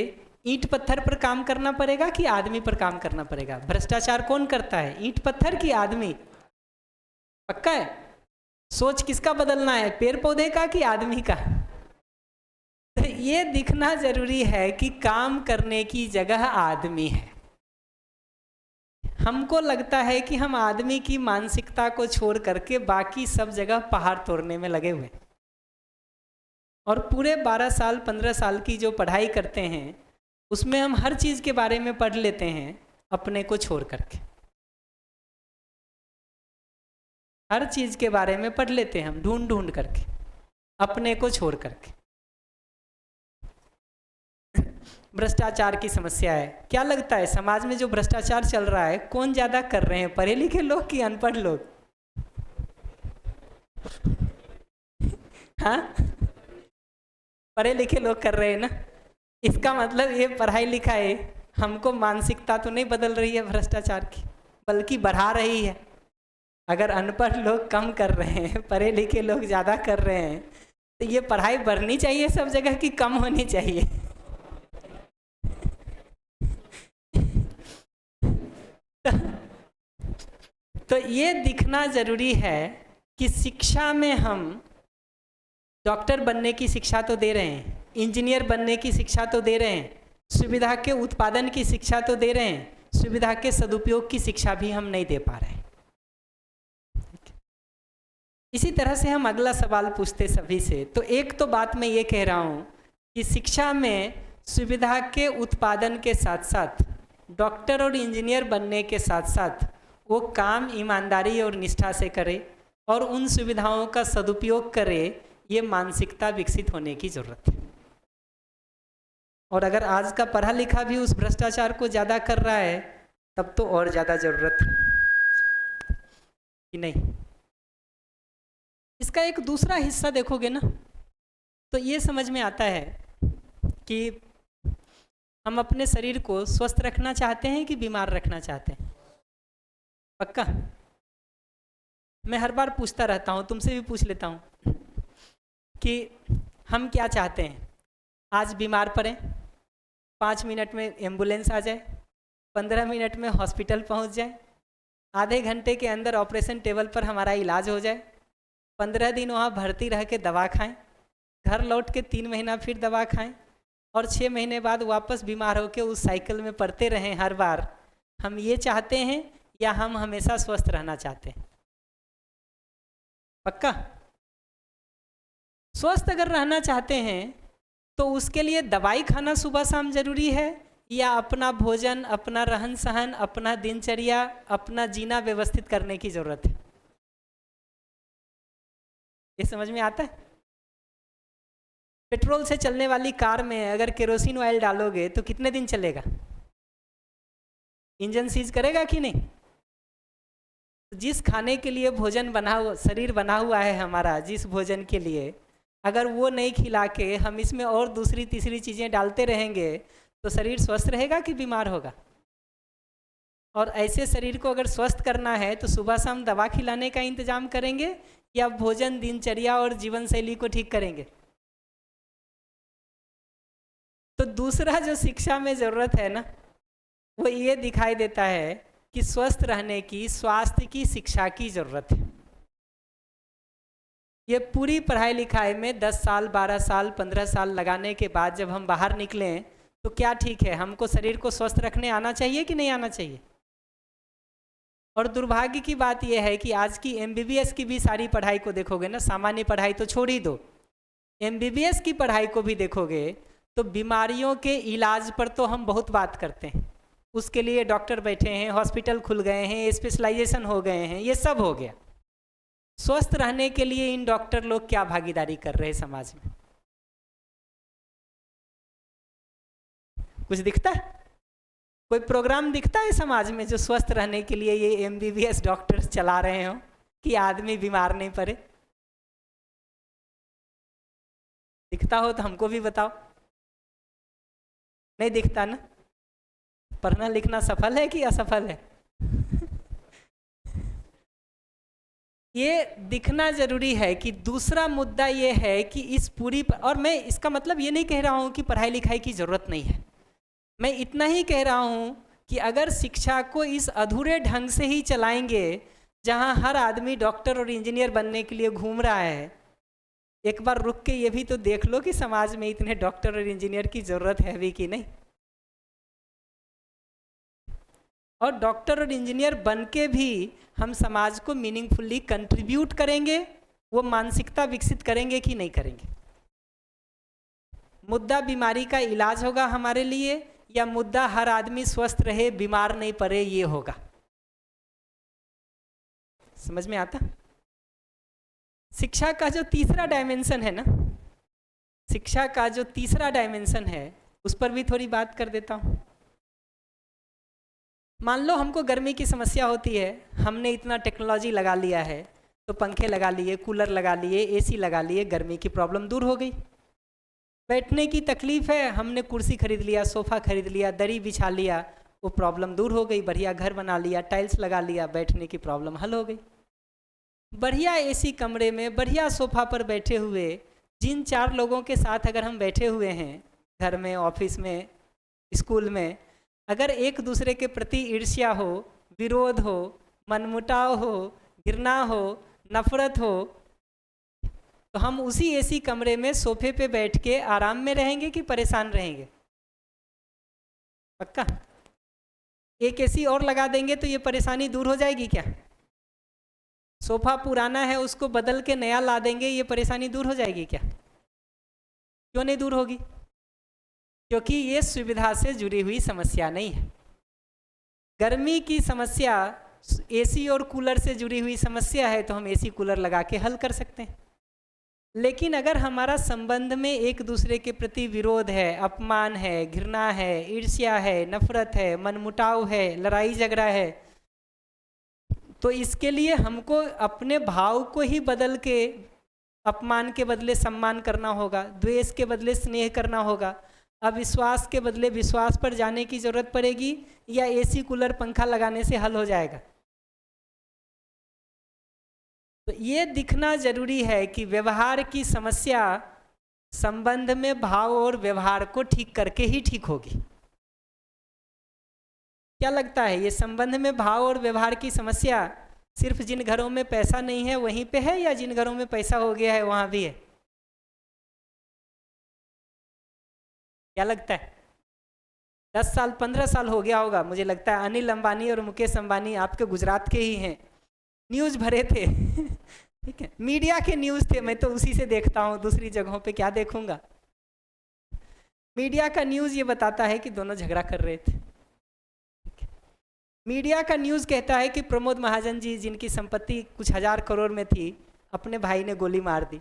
ईंट पत्थर पर काम करना पड़ेगा कि आदमी पर काम करना पड़ेगा? भ्रष्टाचार कौन करता है, ईंट पत्थर की आदमी? पक्का है? सोच किसका बदलना है, पेड़ पौधे का कि आदमी का? तो ये दिखना जरूरी है कि काम करने की जगह आदमी है। हमको लगता है कि हम आदमी की मानसिकता को छोड़ करके बाकी सब जगह पहाड़ तोड़ने में लगे हुए, और पूरे 12 साल 15 साल की जो पढ़ाई करते हैं उसमें हम हर चीज़ के बारे में पढ़ लेते हैं अपने को छोड़ करके। हर चीज़ के बारे में पढ़ लेते हैं हम ढूंढ ढूंढ करके, अपने को छोड़ करके। भ्रष्टाचार की समस्या है। क्या लगता है समाज में जो भ्रष्टाचार चल रहा है कौन ज़्यादा कर रहे हैं, पढ़े लिखे लोग कि अनपढ़ लोग? हाँ, पढ़े लिखे लोग कर रहे हैं ना। इसका मतलब ये पढ़ाई लिखाई हमको मानसिकता तो नहीं बदल रही है भ्रष्टाचार की, बल्कि बढ़ा रही है। अगर अनपढ़ लोग कम कर रहे हैं, पढ़े लिखे लोग ज़्यादा कर रहे हैं, तो ये पढ़ाई बढ़नी चाहिए सब जगह कि कम होनी चाहिए? तो ये दिखना जरूरी है कि शिक्षा में हम डॉक्टर बनने की शिक्षा तो दे रहे हैं, इंजीनियर बनने की शिक्षा तो दे रहे हैं, सुविधा के उत्पादन की शिक्षा तो दे रहे हैं, सुविधा के सदुपयोग की शिक्षा भी हम नहीं दे पा रहे हैं। इसी तरह से हम अगला सवाल पूछते सभी से। तो एक तो बात मैं ये कह रहा हूँ कि शिक्षा में सुविधा के उत्पादन के साथ साथ डॉक्टर और इंजीनियर बनने के साथ साथ वो काम ईमानदारी और निष्ठा से करे और उन सुविधाओं का सदुपयोग करे, ये मानसिकता विकसित होने की ज़रूरत है। और अगर आज का पढ़ा लिखा भी उस भ्रष्टाचार को ज़्यादा कर रहा है तब तो और ज़्यादा ज़रूरत है कि नहीं? इसका एक दूसरा हिस्सा देखोगे ना तो ये समझ में आता है कि हम अपने शरीर को स्वस्थ रखना चाहते हैं कि बीमार रखना चाहते हैं? पक्का? मैं हर बार पूछता रहता हूँ, तुमसे भी पूछ लेता हूँ कि हम क्या चाहते हैं? आज बीमार पड़े, 5 मिनट में एम्बुलेंस आ जाए, 15 मिनट में हॉस्पिटल पहुँच जाए, आधे घंटे के अंदर ऑपरेशन टेबल पर हमारा इलाज हो जाए, 15 दिन वहाँ भर्ती रह के दवा खाएं, घर लौट के 3 महीना फिर दवा खाएं और 6 महीने बाद वापस बीमार होकर उस साइकिल में पड़ते रहें हर बार। हम ये चाहते हैं या हम हमेशा स्वस्थ रहना चाहते हैं? पक्का? स्वस्थ अगर रहना चाहते हैं तो उसके लिए दवाई खाना सुबह शाम जरूरी है या अपना भोजन, अपना रहन सहन, अपना दिनचर्या, अपना जीना व्यवस्थित करने की जरूरत है? ये समझ में आता है? पेट्रोल से चलने वाली कार में अगर केरोसिन ऑयल डालोगे तो कितने दिन चलेगा? इंजन सीज करेगा कि नहीं? जिस खाने के लिए भोजन बना हुआ, शरीर बना हुआ है हमारा, जिस भोजन के लिए, अगर वो नहीं खिला के हम इसमें और दूसरी तीसरी चीज़ें डालते रहेंगे तो शरीर स्वस्थ रहेगा कि बीमार होगा? और ऐसे शरीर को अगर स्वस्थ करना है तो सुबह शाम दवा खिलाने का इंतजाम करेंगे या भोजन, दिनचर्या और जीवन शैली को ठीक करेंगे? तो दूसरा जो शिक्षा में ज़रूरत है ना, वो ये दिखाई देता है कि स्वस्थ रहने की, स्वास्थ्य की शिक्षा की ज़रूरत है। ये पूरी पढ़ाई लिखाई में 10 साल, 12 साल, 15 साल लगाने के बाद जब हम बाहर निकलें तो क्या ठीक है? हमको शरीर को स्वस्थ रखने आना चाहिए कि नहीं आना चाहिए? और दुर्भाग्य की बात यह है कि आज की MBBS की भी सारी पढ़ाई को देखोगे ना, सामान्य पढ़ाई तो छोड़ ही दो, MBBS की पढ़ाई को भी देखोगे तो बीमारियों के इलाज पर तो हम बहुत बात करते हैं, उसके लिए डॉक्टर बैठे हैं, हॉस्पिटल खुल गए हैं, स्पेशलाइजेशन हो गए हैं, ये सब हो गया। स्वस्थ रहने के लिए इन डॉक्टर लोग क्या भागीदारी कर रहे हैं समाज में? कुछ दिखता है? कोई प्रोग्राम दिखता है समाज में जो स्वस्थ रहने के लिए ये एमबीबीएस डॉक्टर्स चला रहे हो कि आदमी बीमार नहीं पड़े? दिखता हो तो हमको भी बताओ। नहीं दिखता ना? पढ़ना लिखना सफल है कि असफल है? ये दिखना जरूरी है कि दूसरा मुद्दा ये है कि इस पूरी और मैं इसका मतलब ये नहीं कह रहा हूँ कि पढ़ाई लिखाई की ज़रूरत नहीं है। मैं इतना ही कह रहा हूँ कि अगर शिक्षा को इस अधूरे ढंग से ही चलाएंगे जहाँ हर आदमी डॉक्टर और इंजीनियर बनने के लिए घूम रहा है, एक बार रुक के ये भी तो देख लो कि समाज में इतने डॉक्टर और इंजीनियर की ज़रूरत है भी कि नहीं। और डॉक्टर और इंजीनियर बन के भी हम समाज को मीनिंगफुली कंट्रीब्यूट करेंगे, वो मानसिकता विकसित करेंगे कि नहीं करेंगे? मुद्दा बीमारी का इलाज होगा हमारे लिए या मुद्दा हर आदमी स्वस्थ रहे, बीमार नहीं पड़े, ये होगा? समझ में आता? शिक्षा का जो तीसरा डायमेंशन है ना, शिक्षा का जो तीसरा डायमेंशन है उस पर भी थोड़ी बात कर देता हूँ। मान लो हमको गर्मी की समस्या होती है, हमने इतना टेक्नोलॉजी लगा लिया है, तो पंखे लगा लिए, कूलर लगा लिए, एसी लगा लिए, गर्मी की प्रॉब्लम दूर हो गई। बैठने की तकलीफ है, हमने कुर्सी खरीद लिया, सोफ़ा खरीद लिया, दरी बिछा लिया, वो प्रॉब्लम दूर हो गई। बढ़िया घर बना लिया, टाइल्स लगा लिया, बैठने की प्रॉब्लम हल हो गई। बढ़िया एसी कमरे में बढ़िया सोफ़ा पर बैठे हुए जिन 4 लोगों के साथ अगर हम बैठे हुए हैं, घर में, ऑफिस में, स्कूल में, अगर एक दूसरे के प्रति ईर्ष्या हो, विरोध हो, मनमुटाव हो, घृणा हो, नफरत हो, तो हम उसी एसी कमरे में सोफे पे बैठ के आराम में रहेंगे कि परेशान रहेंगे? पक्का? एक एसी और लगा देंगे तो ये परेशानी दूर हो जाएगी क्या? सोफा पुराना है, उसको बदल के नया ला देंगे, ये परेशानी दूर हो जाएगी क्या? क्यों नहीं दूर होगी? क्योंकि ये सुविधा से जुड़ी हुई समस्या नहीं है। गर्मी की समस्या एसी और कूलर से जुड़ी हुई समस्या है तो हम एसी कूलर लगा के हल कर सकते हैं। लेकिन अगर हमारा संबंध में एक दूसरे के प्रति विरोध है, अपमान है, घृणा है, ईर्ष्या है, नफरत है, मनमुटाव है, लड़ाई झगड़ा है, तो इसके लिए हमको अपने भाव को ही बदल के अपमान के बदले सम्मान करना होगा, द्वेष के बदले स्नेह करना होगा, अविश्वास के बदले विश्वास पर जाने की जरूरत पड़ेगी, या एसी कूलर पंखा लगाने से हल हो जाएगा? तो ये दिखना जरूरी है कि व्यवहार की समस्या संबंध में भाव और व्यवहार को ठीक करके ही ठीक होगी। क्या लगता है, ये संबंध में भाव और व्यवहार की समस्या सिर्फ जिन घरों में पैसा नहीं है वहीं पे है, या जिन घरों में पैसा हो गया है वहां भी है? क्या लगता है? 10 साल 15 साल हो गया होगा, मुझे लगता है अनिल अंबानी और मुकेश अंबानी आपके गुजरात के ही हैं, न्यूज़ भरे थे ठीक है, मीडिया के न्यूज़ थे, मैं तो उसी से देखता हूँ, दूसरी जगहों पे क्या देखूंगा। मीडिया का न्यूज़ ये बताता है कि दोनों झगड़ा कर रहे थे। मीडिया का न्यूज़ कहता है कि प्रमोद महाजन जी, जिनकी संपत्ति कुछ 1000 करोड़ में थी, अपने भाई ने गोली मार दी।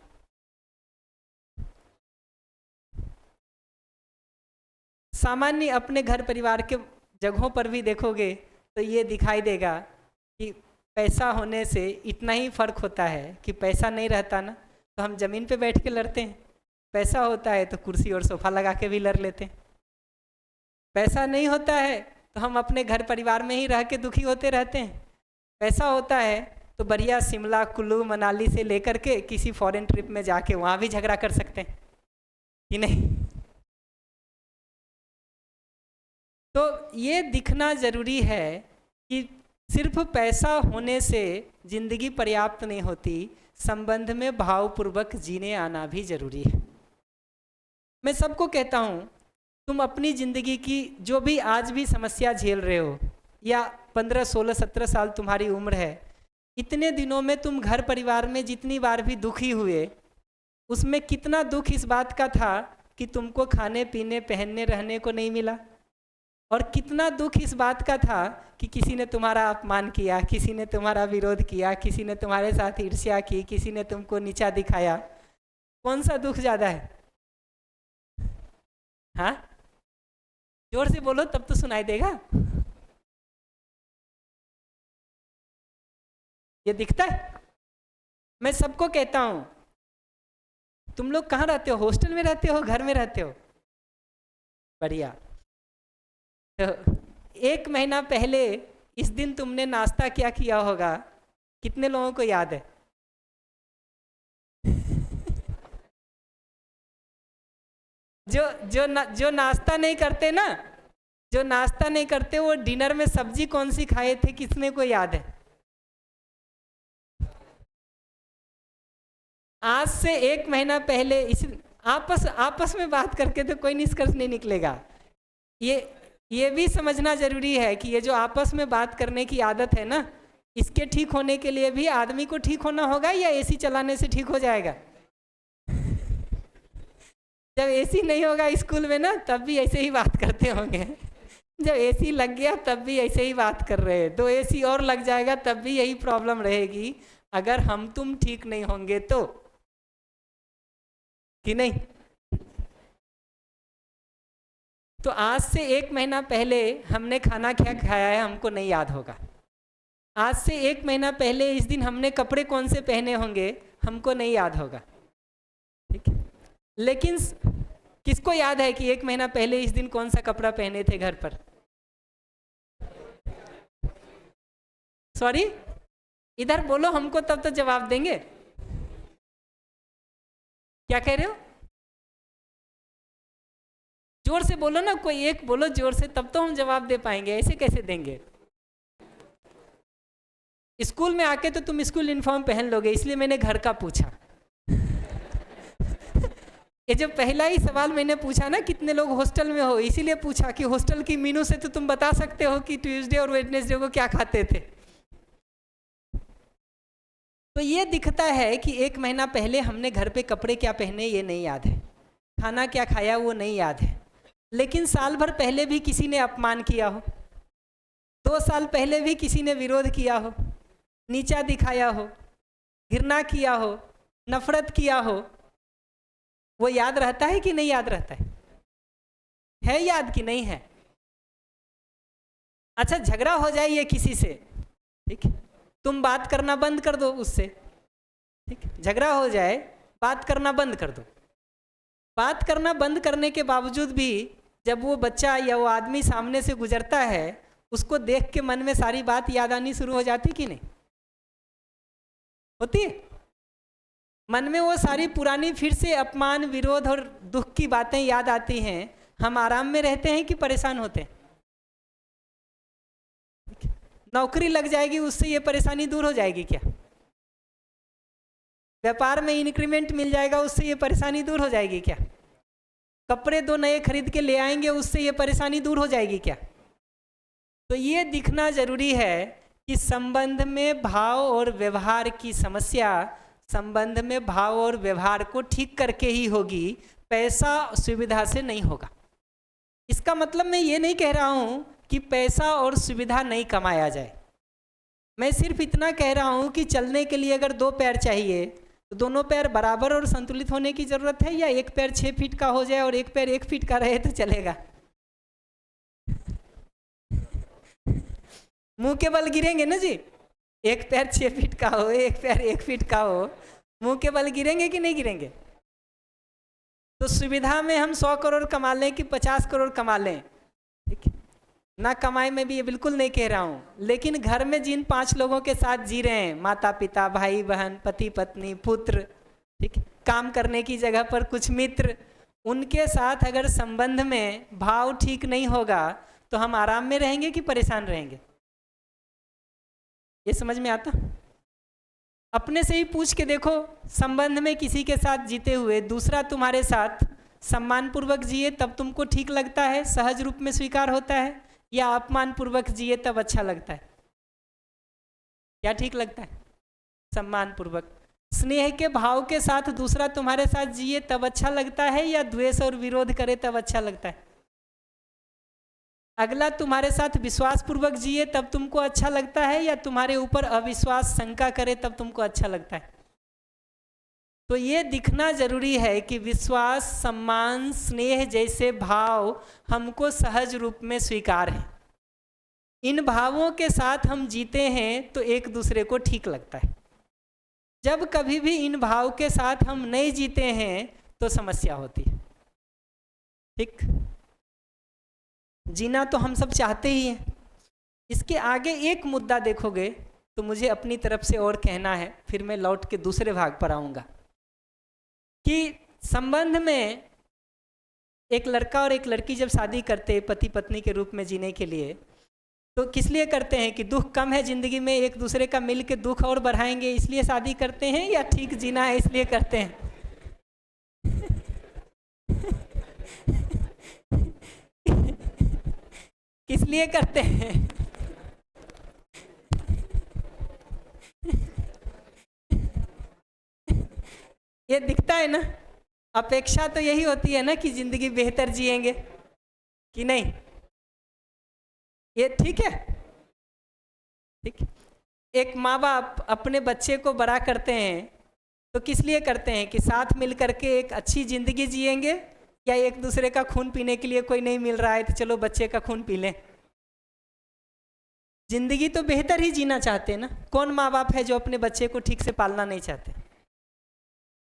सामान्य अपने घर परिवार के जगहों पर भी देखोगे तो ये दिखाई देगा कि पैसा होने से इतना ही फर्क होता है कि पैसा नहीं रहता ना तो हम ज़मीन पे बैठ के लड़ते हैं, पैसा होता है तो कुर्सी और सोफा लगा के भी लड़ लेते हैं। पैसा नहीं होता है तो हम अपने घर परिवार में ही रह के दुखी होते रहते हैं। पैसा होता है तो बढ़िया शिमला, कुल्लू, मनाली से लेकर के किसी फॉरेन ट्रिप में जाके वहाँ भी झगड़ा कर सकते हैं कि नहीं? तो ये दिखना जरूरी है कि सिर्फ पैसा होने से जिंदगी पर्याप्त नहीं होती, संबंध में भावपूर्वक जीने आना भी जरूरी है। मैं सबको कहता हूँ, तुम अपनी ज़िंदगी की जो भी आज भी समस्या झेल रहे हो, या 15, 16, 17 साल तुम्हारी उम्र है, इतने दिनों में तुम घर परिवार में जितनी बार भी दुखी हुए, उसमें कितना दुख इस बात का था कि तुमको खाने पीने, पहनने, रहने को नहीं मिला, और कितना दुख इस बात का था कि किसी ने तुम्हारा अपमान किया, किसी ने तुम्हारा विरोध किया, किसी ने तुम्हारे साथ ईर्ष्या की, किसी ने तुमको नीचा दिखाया। कौन सा दुख ज़्यादा है? हाँ, जोर से बोलो तब तो सुनाई देगा। ये दिखता है? मैं सबको कहता हूं, तुम लोग कहाँ रहते हो? हॉस्टल में रहते हो, घर में रहते हो? बढ़िया। तो 1 महीना पहले इस दिन तुमने नाश्ता क्या किया होगा? कितने लोगों को याद है? जो नाश्ता नहीं करते ना, जो नाश्ता नहीं करते वो डिनर में सब्जी कौन सी खाए थे, किसने को याद है? आज से 1 महीना पहले इस आपस में बात करके तो कोई निष्कर्ष नहीं निकलेगा। ये भी समझना जरूरी है कि ये जो आपस में बात करने की आदत है ना, इसके ठीक होने के लिए भी आदमी को ठीक होना होगा, या एसी चलाने से ठीक हो जाएगा? जब एसी नहीं होगा स्कूल में ना, तब भी ऐसे ही बात करते होंगे। जब एसी लग गया तब भी ऐसे ही बात कर रहे हैं। 2 एसी और लग जाएगा तब भी यही प्रॉब्लम रहेगी, अगर हम तुम ठीक नहीं होंगे तो, कि नहीं? तो आज से 1 महीना पहले हमने खाना क्या खाया है हमको नहीं याद होगा। आज से 1 महीना पहले इस दिन हमने कपड़े कौन से पहने होंगे हमको नहीं याद होगा, ठीक है? लेकिन किसको याद है कि 1 महीना पहले इस दिन कौन सा कपड़ा पहने थे घर पर? सॉरी, इधर बोलो हमको, तब तो जवाब देंगे। क्या कह रहे हो? जोर से बोलो ना, कोई एक बोलो जोर से, तब तो हम जवाब दे पाएंगे, ऐसे कैसे देंगे? स्कूल में आके तो तुम स्कूल यूनिफॉर्म पहन लोगे, इसलिए मैंने घर का पूछा। ये जो पहला ही सवाल मैंने पूछा ना, कितने लोग हॉस्टल में हो, इसीलिए पूछा कि हॉस्टल की मेनू से तो तुम बता सकते हो कि ट्यूसडे और वेडनेसडे को क्या खाते थे। तो ये दिखता है कि 1 महीना पहले हमने घर पे कपड़े क्या पहने ये नहीं याद है, खाना क्या खाया वो नहीं याद है। लेकिन साल भर पहले भी किसी ने अपमान किया हो, 2 साल पहले भी किसी ने विरोध किया हो, नीचा दिखाया हो, घृणा किया हो, नफरत किया हो, वो याद रहता है कि नहीं याद रहता है याद कि नहीं है? अच्छा, झगड़ा हो जाए ये किसी से, ठीक है, तुम बात करना बंद कर दो उससे, ठीक है? झगड़ा हो जाए, बात करना बंद कर दो। बात करना बंद करने के बावजूद भी जब वो बच्चा या वो आदमी सामने से गुजरता है, उसको देख के मन में सारी बात याद आनी शुरू हो जाती कि नहीं होती है? मन में वो सारी पुरानी फिर से अपमान, विरोध और दुख की बातें याद आती हैं। हम आराम में रहते हैं कि परेशान होते हैं? नौकरी लग जाएगी, उससे ये परेशानी दूर हो जाएगी क्या? व्यापार में इंक्रीमेंट मिल जाएगा, उससे ये परेशानी दूर हो जाएगी क्या? कपड़े 2 नए खरीद के ले आएंगे, उससे ये परेशानी दूर हो जाएगी क्या? तो ये दिखना जरूरी है कि संबंध में भाव और व्यवहार की समस्या संबंध में भाव और व्यवहार को ठीक करके ही होगी, पैसा सुविधा से नहीं होगा। इसका मतलब मैं ये नहीं कह रहा हूँ कि पैसा और सुविधा नहीं कमाया जाए। मैं सिर्फ इतना कह रहा हूँ कि चलने के लिए अगर 2 पैर चाहिए तो दोनों पैर बराबर और संतुलित होने की ज़रूरत है, या एक पैर 6 फीट का हो जाए और एक पैर 1 फीट का रहे तो चलेगा? मुंह के बल गिरेंगे ना जी? एक पैर 6 फीट का हो, एक पैर 1 फीट का हो, मुंह के बल गिरेंगे कि नहीं गिरेंगे? तो सुविधा में हम 100 करोड़ कमा लें कि 50 करोड़ कमा लें, ठीक है, ना कमाई में भी ये बिल्कुल नहीं कह रहा हूँ, लेकिन घर में जिन 5 लोगों के साथ जी रहे हैं, माता पिता, भाई बहन, पति पत्नी, पुत्र, ठीक है, काम करने की जगह पर कुछ मित्र, उनके साथ अगर संबंध में भाव ठीक नहीं होगा तो हम आराम में रहेंगे कि परेशान रहेंगे? ये समझ में आता? अपने से ही पूछ के देखो, संबंध में किसी के साथ जीते हुए दूसरा तुम्हारे साथ सम्मान पूर्वक जिए तब तुमको ठीक लगता है, सहज रूप में स्वीकार होता है, या अपमान पूर्वक जिए तब अच्छा लगता है? क्या ठीक लगता है? सम्मान पूर्वक, स्नेह के भाव के साथ दूसरा तुम्हारे साथ जिए तब अच्छा लगता है, या द्वेष और विरोध करे तब अच्छा लगता है? अगला तुम्हारे साथ विश्वास पूर्वक जिए तब तुमको अच्छा लगता है, या तुम्हारे ऊपर अविश्वास, शंका करे तब तुमको अच्छा लगता है? तो ये दिखना जरूरी है कि विश्वास, सम्मान, स्नेह जैसे भाव हमको सहज रूप में स्वीकार है। इन भावों के साथ हम जीते हैं तो एक दूसरे को ठीक लगता है। जब कभी भी इन भाव के साथ हम नहीं जीते हैं तो समस्या होती है। ठीक, जीना तो हम सब चाहते ही हैं। इसके आगे एक मुद्दा देखोगे तो मुझे अपनी तरफ से और कहना है, फिर मैं लौट के दूसरे भाग पर आऊँगा कि संबंध में एक लड़का और एक लड़की जब शादी करते पति पत्नी के रूप में जीने के लिए, तो किस लिए करते हैं कि दुख कम है ज़िंदगी में, एक दूसरे का मिल के दुख और बढ़ाएंगे इसलिए शादी करते हैं, या ठीक जीना है इसलिए करते हैं? किस लिए करते हैं? ये दिखता है ना, अपेक्षा तो यही होती है ना कि जिंदगी बेहतर जिएंगे कि नहीं। ये ठीक है? ठीक। एक माँ बाप अपने बच्चे को बड़ा करते हैं तो किस लिए करते हैं कि साथ मिल करके एक अच्छी ज़िंदगी जिएंगे, या एक दूसरे का खून पीने के लिए कोई नहीं मिल रहा है तो चलो बच्चे का खून पी लें। ज़िंदगी तो बेहतर ही जीना चाहते हैं ना। कौन माँ बाप है जो अपने बच्चे को ठीक से पालना नहीं चाहते?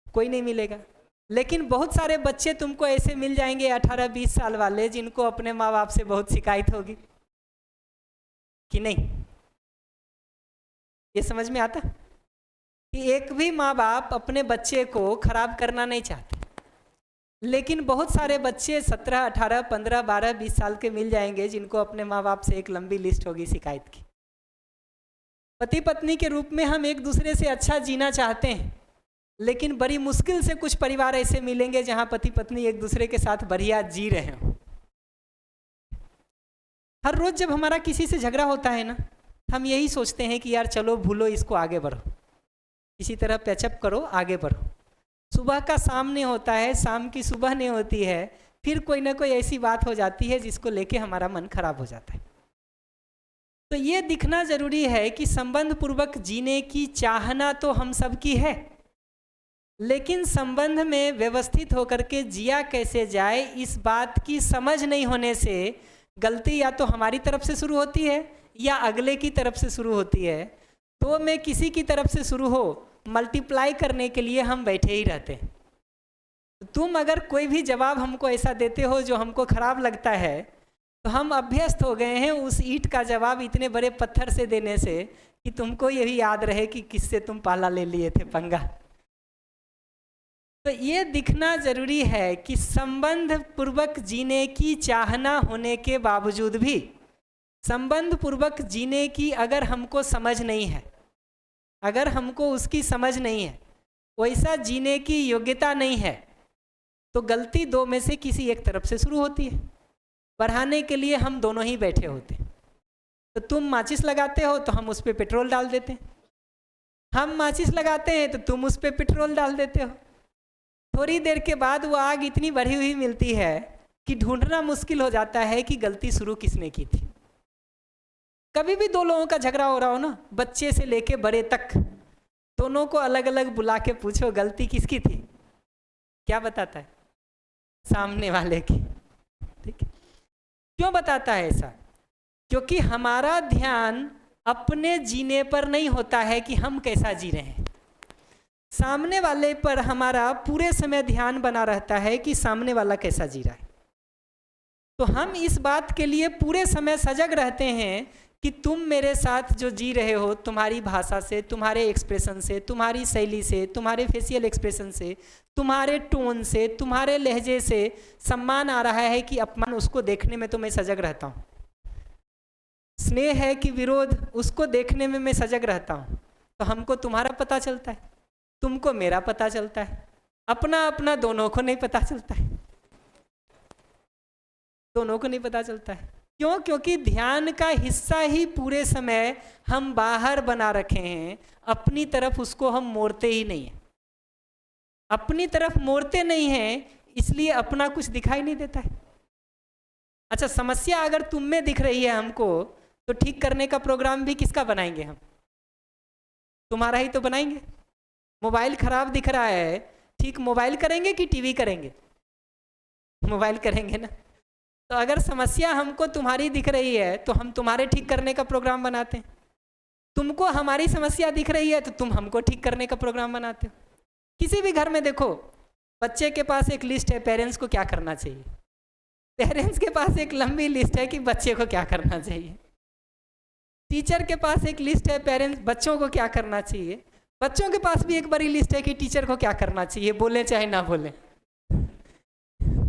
कोई नहीं मिलेगा। लेकिन बहुत सारे बच्चे तुमको ऐसे मिल जाएंगे 18-20 साल वाले जिनको अपने माँ बाप से बहुत शिकायत होगी कि नहीं। ये समझ में आता कि एक भी माँ बाप अपने बच्चे को खराब करना नहीं चाहते, लेकिन बहुत सारे बच्चे 17, 18, 15, 12, 20 साल के मिल जाएंगे जिनको अपने माँ बाप से एक लंबी लिस्ट होगी शिकायत की। पति पत्नी के रूप में हम एक दूसरे से अच्छा जीना चाहते हैं, लेकिन बड़ी मुश्किल से कुछ परिवार ऐसे मिलेंगे जहाँ पति पत्नी एक दूसरे के साथ बढ़िया जी रहे हों। हर रोज़ जब हमारा किसी से झगड़ा होता है ना, हम यही सोचते हैं कि यार चलो भूलो इसको, आगे बढ़ो, किसी तरह पैचअप करो, आगे बढ़ो। सुबह का शाम नहीं होता है, शाम की सुबह नहीं होती है, फिर कोई ना कोई ऐसी बात हो जाती है जिसको लेके हमारा मन खराब हो जाता है। तो ये दिखना जरूरी है कि संबंध पूर्वक जीने की चाहना तो हम सबकी है, लेकिन संबंध में व्यवस्थित होकर के जिया कैसे जाए इस बात की समझ नहीं होने से गलती या तो हमारी तरफ से शुरू होती है या अगले की तरफ से शुरू होती है। तो में किसी की तरफ से शुरू हो, मल्टीप्लाई करने के लिए हम बैठे ही रहते हैं। तुम अगर कोई भी जवाब हमको ऐसा देते हो जो हमको खराब लगता है, तो हम अभ्यस्त हो गए हैं उस ईंट का जवाब इतने बड़े पत्थर से देने से कि तुमको ये भी याद रहे कि किससे तुम पहला ले लिए थे पंगा। तो ये दिखना जरूरी है कि संबंध पूर्वक जीने की चाहना होने के बावजूद भी, संबंध पूर्वक जीने की अगर हमको समझ नहीं है, अगर हमको उसकी समझ नहीं है, वैसा जीने की योग्यता नहीं है, तो गलती दो में से किसी एक तरफ से शुरू होती है। बढ़ाने के लिए हम दोनों ही बैठे होते हैं। तो तुम माचिस लगाते हो तो हम उस पर पेट्रोल डाल देते हैं, हम माचिस लगाते हैं तो तुम उस पर पेट्रोल डाल देते हो। थोड़ी देर के बाद वो आग इतनी बढ़ी हुई मिलती है कि ढूंढना मुश्किल हो जाता है कि गलती शुरू किसने की थी। कभी भी दो लोगों का झगड़ा हो रहा हो ना, बच्चे से लेके बड़े तक, दोनों को अलग अलग बुला के पूछो गलती किसकी थी, क्या बताता है? सामने वाले की। ठीक है, क्यों बताता है ऐसा? क्योंकि हमारा ध्यान अपने जीने पर नहीं होता है कि हम कैसा जी रहे हैं, सामने वाले पर हमारा पूरे समय ध्यान बना रहता है कि सामने वाला कैसा जी रहा है। तो हम इस बात के लिए पूरे समय सजग रहते हैं कि तुम मेरे साथ जो जी रहे हो, तुम्हारी भाषा से, तुम्हारे एक्सप्रेशन से, तुम्हारी शैली से, तुम्हारे फेशियल एक्सप्रेशन से, तुम्हारे टोन से, तुम्हारे लहजे से सम्मान आ रहा है कि अपमान, उसको देखने में तो मैं सजग रहता हूँ। स्नेह है कि विरोध, उसको देखने में मैं सजग रहता हूँ। तो हमको तुम्हारा पता चलता है, तुमको मेरा पता चलता है, अपना अपना दोनों को नहीं पता चलता है, दोनों को नहीं पता चलता है। क्यों? क्योंकि ध्यान का हिस्सा ही पूरे समय हम बाहर बना रखे हैं, अपनी तरफ उसको हम मोड़ते ही नहीं हैं। अपनी तरफ मोड़ते नहीं हैं इसलिए अपना कुछ दिखाई नहीं देता है। अच्छा, समस्या अगर तुम में दिख रही है हमको, तो ठीक करने का प्रोग्राम भी किसका बनाएंगे हम? तुम्हारा ही तो बनाएंगे। मोबाइल खराब दिख रहा है ठीक मोबाइल करेंगे कि टीवी करेंगे? मोबाइल करेंगे ना। तो अगर समस्या हमको तुम्हारी दिख रही है तो हम तुम्हारे ठीक करने का प्रोग्राम बनाते हैं, तुमको हमारी समस्या दिख रही है तो तुम हमको ठीक करने का प्रोग्राम बनाते हो। किसी भी घर में देखो, बच्चे के पास एक लिस्ट है पेरेंट्स को क्या करना चाहिए, पेरेंट्स के पास एक लंबी लिस्ट है कि बच्चे को क्या करना चाहिए, टीचर के पास एक लिस्ट है पेरेंट्स बच्चों को क्या करना चाहिए, बच्चों के पास भी एक बड़ी लिस्ट है कि टीचर को क्या करना चाहिए, बोले चाहे ना बोले,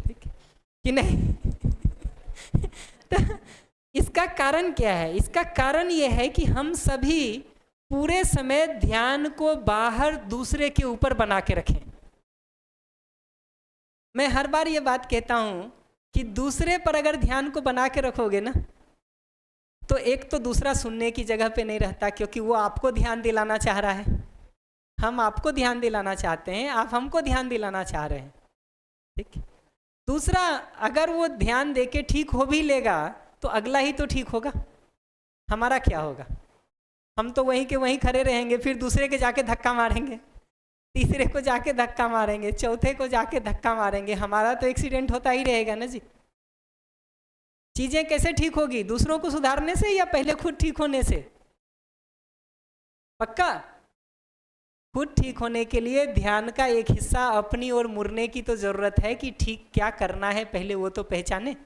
ठीक है कि नहीं? तो इसका कारण क्या है? इसका कारण यह है कि हम सभी पूरे समय ध्यान को बाहर दूसरे के ऊपर बना के रखें। मैं हर बार ये बात कहता हूं कि दूसरे पर अगर ध्यान को बना के रखोगे ना, तो एक तो दूसरा सुनने की जगह पे नहीं रहता, क्योंकि वो आपको ध्यान दिलाना चाह रहा है, हम आपको ध्यान दिलाना चाहते हैं, आप हमको ध्यान दिलाना चाह रहे हैं, ठीक। दूसरा, अगर वो ध्यान देके ठीक हो भी लेगा तो अगला ही तो ठीक होगा, हमारा क्या होगा? हम तो वहीं के वहीं खड़े रहेंगे, फिर दूसरे के जाके धक्का मारेंगे, तीसरे को जाके धक्का मारेंगे, चौथे को जाके धक्का मारेंगे, हमारा तो एक्सीडेंट होता ही रहेगा ना जी। चीजें कैसे ठीक होगी? दूसरों को सुधारने से या पहले खुद ठीक होने से? पक्का? खुद ठीक होने के लिए ध्यान का एक हिस्सा अपनी ओर मुड़ने की तो जरूरत है कि ठीक क्या करना है पहले वो तो पहचाने।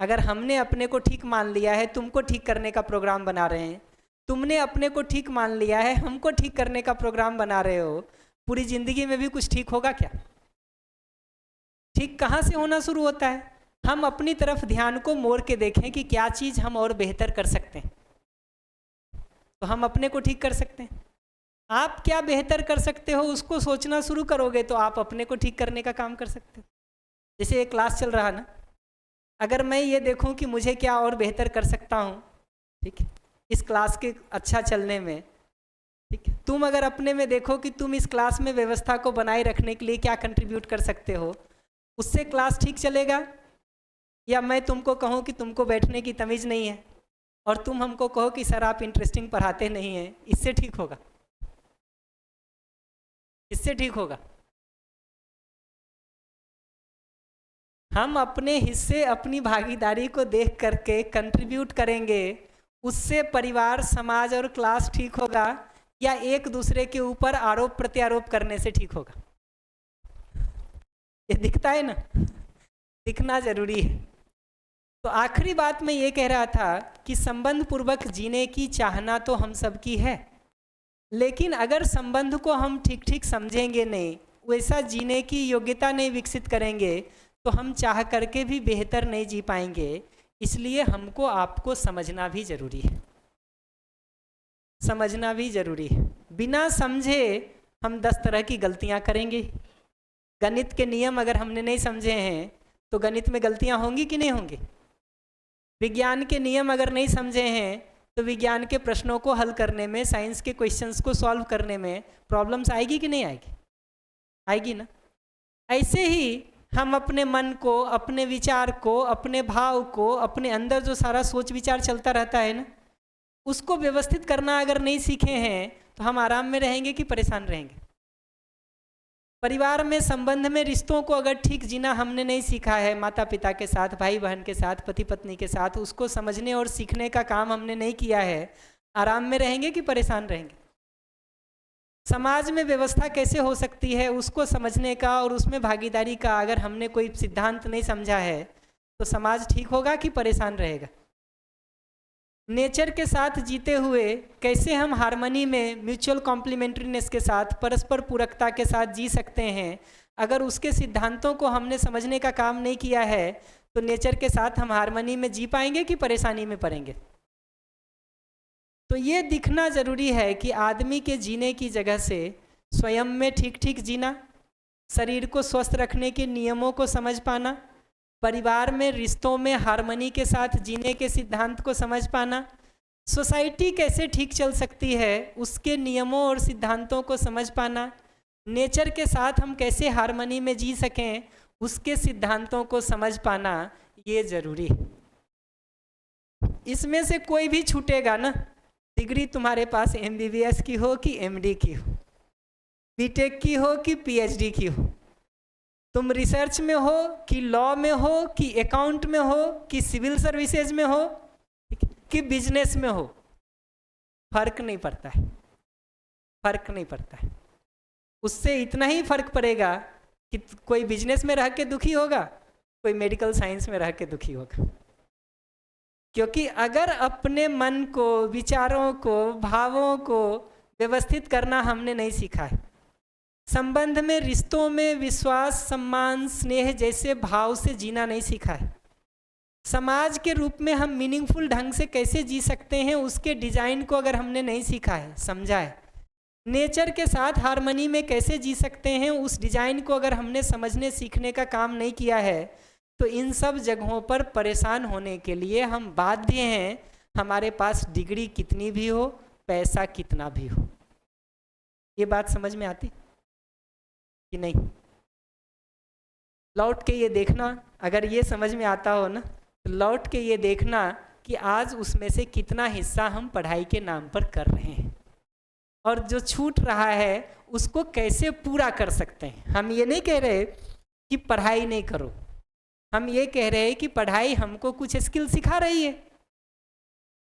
अगर हमने अपने को ठीक मान लिया है, तुमको ठीक करने का प्रोग्राम बना रहे हैं, तुमने अपने को ठीक मान लिया है, हमको ठीक करने का प्रोग्राम बना रहे हो, पूरी जिंदगी में भी कुछ ठीक होगा क्या? ठीक कहाँ से होना शुरू होता है? हम अपनी तरफ ध्यान को मोड़ के देखें कि क्या चीज़ हम और बेहतर कर सकते हैं, तो हम अपने को ठीक कर सकते हैं। आप क्या बेहतर कर सकते हो उसको सोचना शुरू करोगे तो आप अपने को ठीक करने का काम कर सकते हो। जैसे एक क्लास चल रहा ना, अगर मैं ये देखूं कि मुझे क्या और बेहतर कर सकता हूं, ठीक है, इस क्लास के अच्छा चलने में, ठीक है, तुम अगर अपने में देखो कि तुम इस क्लास में व्यवस्था को बनाए रखने के लिए क्या कंट्रीब्यूट कर सकते हो, उससे क्लास ठीक चलेगा। या मैं तुमको कहूँ कि तुमको बैठने की तमीज़ नहीं है और तुम हमको कहो कि सर आप इंटरेस्टिंग पढ़ाते नहीं हैं, इससे ठीक होगा? इससे ठीक होगा? हम अपने हिस्से, अपनी भागीदारी को देख करके कंट्रीब्यूट करेंगे, उससे परिवार, समाज और क्लास ठीक होगा, या एक दूसरे के ऊपर आरोप प्रत्यारोप करने से ठीक होगा? ये दिखता है ना, दिखना जरूरी है। तो आखिरी बात मैं ये कह रहा था कि संबंध पूर्वक जीने की चाहना तो हम सबकी है, लेकिन अगर संबंध को हम ठीक ठीक समझेंगे नहीं, वैसा जीने की योग्यता नहीं विकसित करेंगे, तो हम चाह करके भी बेहतर नहीं जी पाएंगे। इसलिए हमको आपको समझना भी जरूरी है, समझना भी जरूरी है। बिना समझे हम 10 तरह की गलतियां करेंगे। गणित के नियम अगर हमने नहीं समझे हैं तो गणित में गलतियां होंगी कि नहीं होंगी? विज्ञान के नियम अगर नहीं समझे हैं तो विज्ञान के प्रश्नों को हल करने में, साइंस के क्वेश्चंस को सॉल्व करने में प्रॉब्लम्स आएगी कि नहीं आएगी? आएगी ना। ऐसे ही हम अपने मन को, अपने विचार को, अपने भाव को, अपने अंदर जो सारा सोच विचार चलता रहता है ना, उसको व्यवस्थित करना अगर नहीं सीखे हैं तो हम आराम में रहेंगे कि परेशान रहेंगे? परिवार में, संबंध में, रिश्तों को अगर ठीक जीना हमने नहीं सीखा है, माता पिता के साथ, भाई बहन के साथ, पति पत्नी के साथ, उसको समझने और सीखने का काम हमने नहीं किया है, आराम में रहेंगे कि परेशान रहेंगे? समाज में व्यवस्था कैसे हो सकती है उसको समझने का और उसमें भागीदारी का अगर हमने कोई सिद्धांत नहीं समझा है तो समाज ठीक होगा कि परेशान रहेगा? नेचर के साथ जीते हुए कैसे हम हार्मनी में, म्यूचुअल कॉम्प्लीमेंट्रीनेस के साथ, परस्पर पूरकता के साथ जी सकते हैं, अगर उसके सिद्धांतों को हमने समझने का काम नहीं किया है तो नेचर के साथ हम हार्मनी में जी पाएंगे कि परेशानी में पड़ेंगे? तो ये दिखना जरूरी है कि आदमी के जीने की जगह से स्वयं में ठीक ठीक जीना, शरीर को स्वस्थ रखने के नियमों को समझ पाना, परिवार में, रिश्तों में हार्मनी के साथ जीने के सिद्धांत को समझ पाना, सोसाइटी कैसे ठीक चल सकती है उसके नियमों और सिद्धांतों को समझ पाना, नेचर के साथ हम कैसे हार्मनी में जी सकें उसके सिद्धांतों को समझ पाना, ये जरूरी है। इसमें से कोई भी छूटेगा ना, डिग्री तुम्हारे पास MBBS की हो कि MD की हो, बीटेक की हो कि पीएचडी की हो, तुम रिसर्च में हो कि लॉ में हो कि अकाउंट में हो कि सिविल सर्विसेज में हो कि बिजनेस में हो, फर्क नहीं पड़ता है, फर्क नहीं पड़ता है। उससे इतना ही फर्क पड़ेगा कि कोई बिजनेस में रह के दुखी होगा, कोई मेडिकल साइंस में रह के दुखी होगा। क्योंकि अगर अपने मन को, विचारों को, भावों को व्यवस्थित करना हमने नहीं सीखा है, संबंध में, रिश्तों में विश्वास, सम्मान, स्नेह जैसे भाव से जीना नहीं सीखा है, समाज के रूप में हम मीनिंगफुल ढंग से कैसे जी सकते हैं उसके डिजाइन को अगर हमने नहीं सीखा है, समझा है, नेचर के साथ हार्मनी में कैसे जी सकते हैं उस डिजाइन को अगर हमने समझने सीखने का काम नहीं किया है, तो इन सब जगहों पर परेशान होने के लिए हम बाध्य हैं, हमारे पास डिग्री कितनी भी हो, पैसा कितना भी हो। ये बात समझ में आती कि नहीं? लौट के ये देखना, अगर ये समझ में आता हो ना, तो लौट के ये देखना कि आज उसमें से कितना हिस्सा हम पढ़ाई के नाम पर कर रहे हैं और जो छूट रहा है उसको कैसे पूरा कर सकते हैं। हम ये नहीं कह रहे कि पढ़ाई नहीं करो, हम ये कह रहे हैं कि पढ़ाई हमको कुछ स्किल सिखा रही है,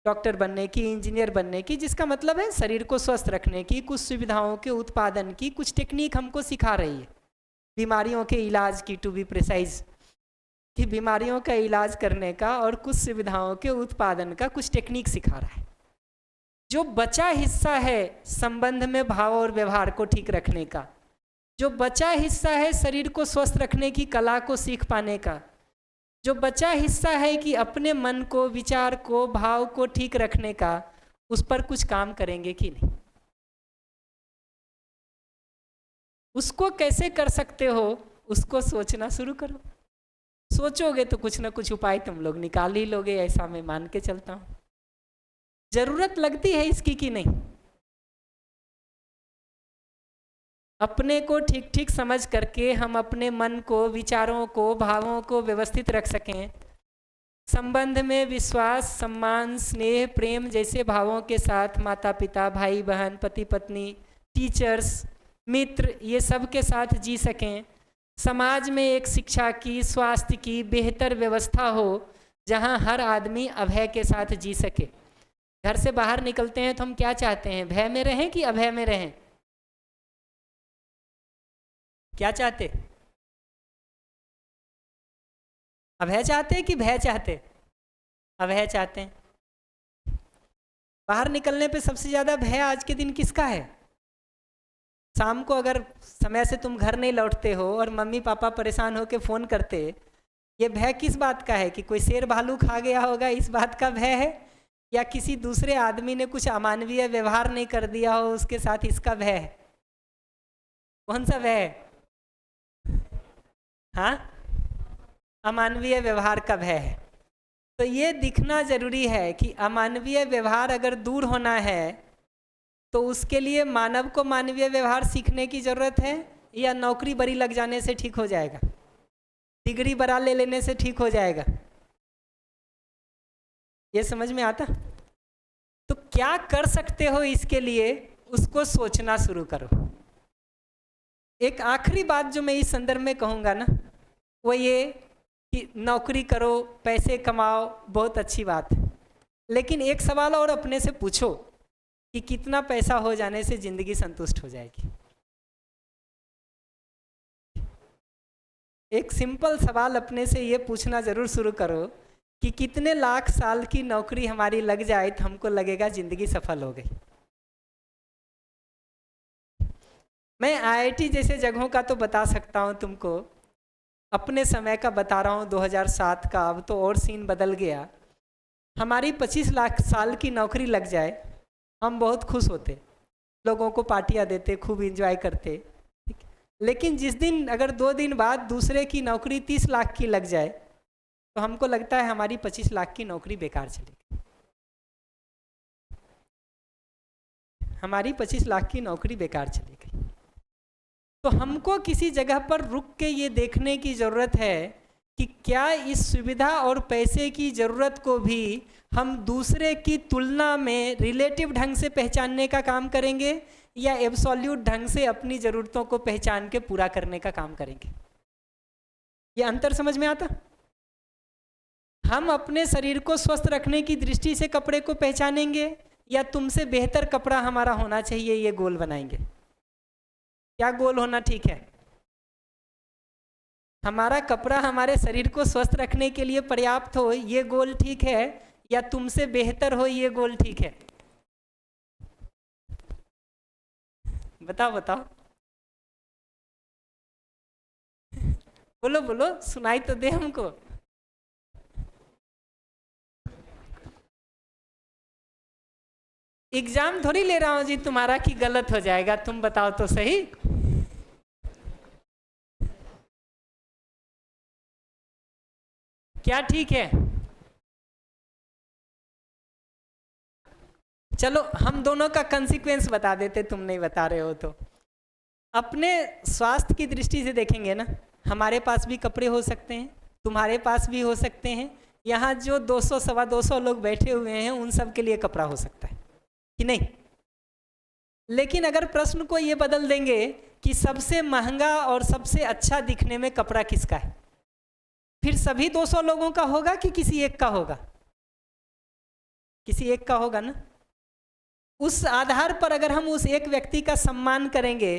डॉक्टर बनने की, इंजीनियर बनने की, जिसका मतलब है शरीर को स्वस्थ रखने की, कुछ सुविधाओं के उत्पादन की कुछ टेक्निक हमको सिखा रही है, बीमारियों के इलाज की, टू बी प्रिसाइज, कि बीमारियों का इलाज करने का और कुछ सुविधाओं के उत्पादन का कुछ टेक्निक सिखा रहा है। जो बचा हिस्सा है संबंध में भाव और व्यवहार को ठीक रखने का, जो बचा हिस्सा है शरीर को स्वस्थ रखने की कला को सीख पाने का, जो बचा हिस्सा है कि अपने मन को, विचार को, भाव को ठीक रखने का, उस पर कुछ काम करेंगे कि नहीं? उसको कैसे कर सकते हो उसको सोचना शुरू करो। सोचोगे तो कुछ ना कुछ उपाय तुम लोग निकाल ही लोगे, ऐसा मैं मान के चलता हूँ। जरूरत लगती है इसकी कि नहीं? अपने को ठीक ठीक समझ करके हम अपने मन को, विचारों को, भावों को व्यवस्थित रख सकें, संबंध में विश्वास, सम्मान, स्नेह, प्रेम जैसे भावों के साथ माता पिता, भाई बहन, पति पत्नी, टीचर्स, मित्र, ये सब के साथ जी सकें। समाज में एक शिक्षा की, स्वास्थ्य की बेहतर व्यवस्था हो जहां हर आदमी अभय के साथ जी सके। घर से बाहर निकलते हैं तो हम क्या चाहते हैं? भय में रहें कि अभय में रहें? क्या चाहते? अभय चाहते कि भय चाहते? अभय चाहते हैं। बाहर निकलने पे सबसे ज़्यादा भय आज के दिन किसका है? शाम को अगर समय से तुम घर नहीं लौटते हो और मम्मी पापा परेशान होकर फ़ोन करते, ये भय किस बात का है? कि कोई शेर भालू खा गया होगा, इस बात का भय है? या किसी दूसरे आदमी ने कुछ अमानवीय व्यवहार नहीं कर दिया हो उसके साथ, इसका भय है? कौन सा भय है? हाँ, अमानवीय व्यवहार का भय है। तो ये दिखना जरूरी है कि अमानवीय व्यवहार अगर दूर होना है तो उसके लिए मानव को मानवीय व्यवहार सीखने की जरूरत है, या नौकरी बड़ी लग जाने से ठीक हो जाएगा, डिग्री बड़ा ले लेने से ठीक हो जाएगा? ये समझ में आता? तो क्या कर सकते हो इसके लिए, उसको सोचना शुरू करो। एक आखिरी बात जो मैं इस संदर्भ में कहूँगा ना, वो ये कि नौकरी करो, पैसे कमाओ, बहुत अच्छी बात है, लेकिन एक सवाल और अपने से पूछो कि कितना पैसा हो जाने से जिंदगी संतुष्ट हो जाएगी? एक सिंपल सवाल अपने से ये पूछना जरूर शुरू करो कि कितने लाख साल की नौकरी हमारी लग जाए तो हमको लगेगा जिंदगी सफल हो गई। मैं आईआईटी जैसे जगहों का तो बता सकता हूँ तुमको, अपने समय का बता रहा हूँ, 2007 का, अब तो और सीन बदल गया। हमारी 25 लाख साल की नौकरी लग जाए, हम बहुत खुश होते, लोगों को पार्टियाँ देते, खूब एंजॉय करते, ठीक। लेकिन जिस दिन अगर 2 दिन बाद दूसरे की नौकरी 30 लाख की लग जाए तो हमको लगता है हमारी 25 लाख की नौकरी बेकार चली गई, हमारी 25 लाख की नौकरी बेकार चली गई। तो हमको किसी जगह पर रुक के ये देखने की ज़रूरत है कि क्या इस सुविधा और पैसे की ज़रूरत को भी हम दूसरे की तुलना में रिलेटिव ढंग से पहचानने का काम करेंगे या एब्सोल्यूट ढंग से अपनी ज़रूरतों को पहचान के पूरा करने का काम करेंगे? ये अंतर समझ में आता? हम अपने शरीर को स्वस्थ रखने की दृष्टि से कपड़े को पहचानेंगे या तुमसे बेहतर कपड़ा हमारा होना चाहिए, ये गोल बनाएंगे? क्या गोल होना ठीक है? हमारा कपड़ा हमारे शरीर को स्वस्थ रखने के लिए पर्याप्त हो, ये गोल ठीक है, या तुमसे बेहतर हो, ये गोल ठीक है? बताओ बताओ, बोलो बोलो, सुनाई तो दे हमको। एग्जाम थोड़ी ले रहा हूं जी तुम्हारा कि गलत हो जाएगा, तुम बताओ तो सही। क्या ठीक है? चलो हम दोनों का कंसीक्वेंस बता देते, तुम नहीं बता रहे हो तो। अपने स्वास्थ्य की दृष्टि से देखेंगे ना, हमारे पास भी कपड़े हो सकते हैं, तुम्हारे पास भी हो सकते हैं, यहाँ जो 200 सवा 200 लोग बैठे हुए हैं उन सब के लिए कपड़ा हो सकता है कि नहीं? लेकिन अगर प्रश्न को ये बदल देंगे कि सबसे महंगा और सबसे अच्छा दिखने में कपड़ा किसका है, फिर सभी 200 लोगों का होगा कि किसी एक का होगा? किसी एक का होगा ना। उस आधार पर अगर हम उस एक व्यक्ति का सम्मान करेंगे,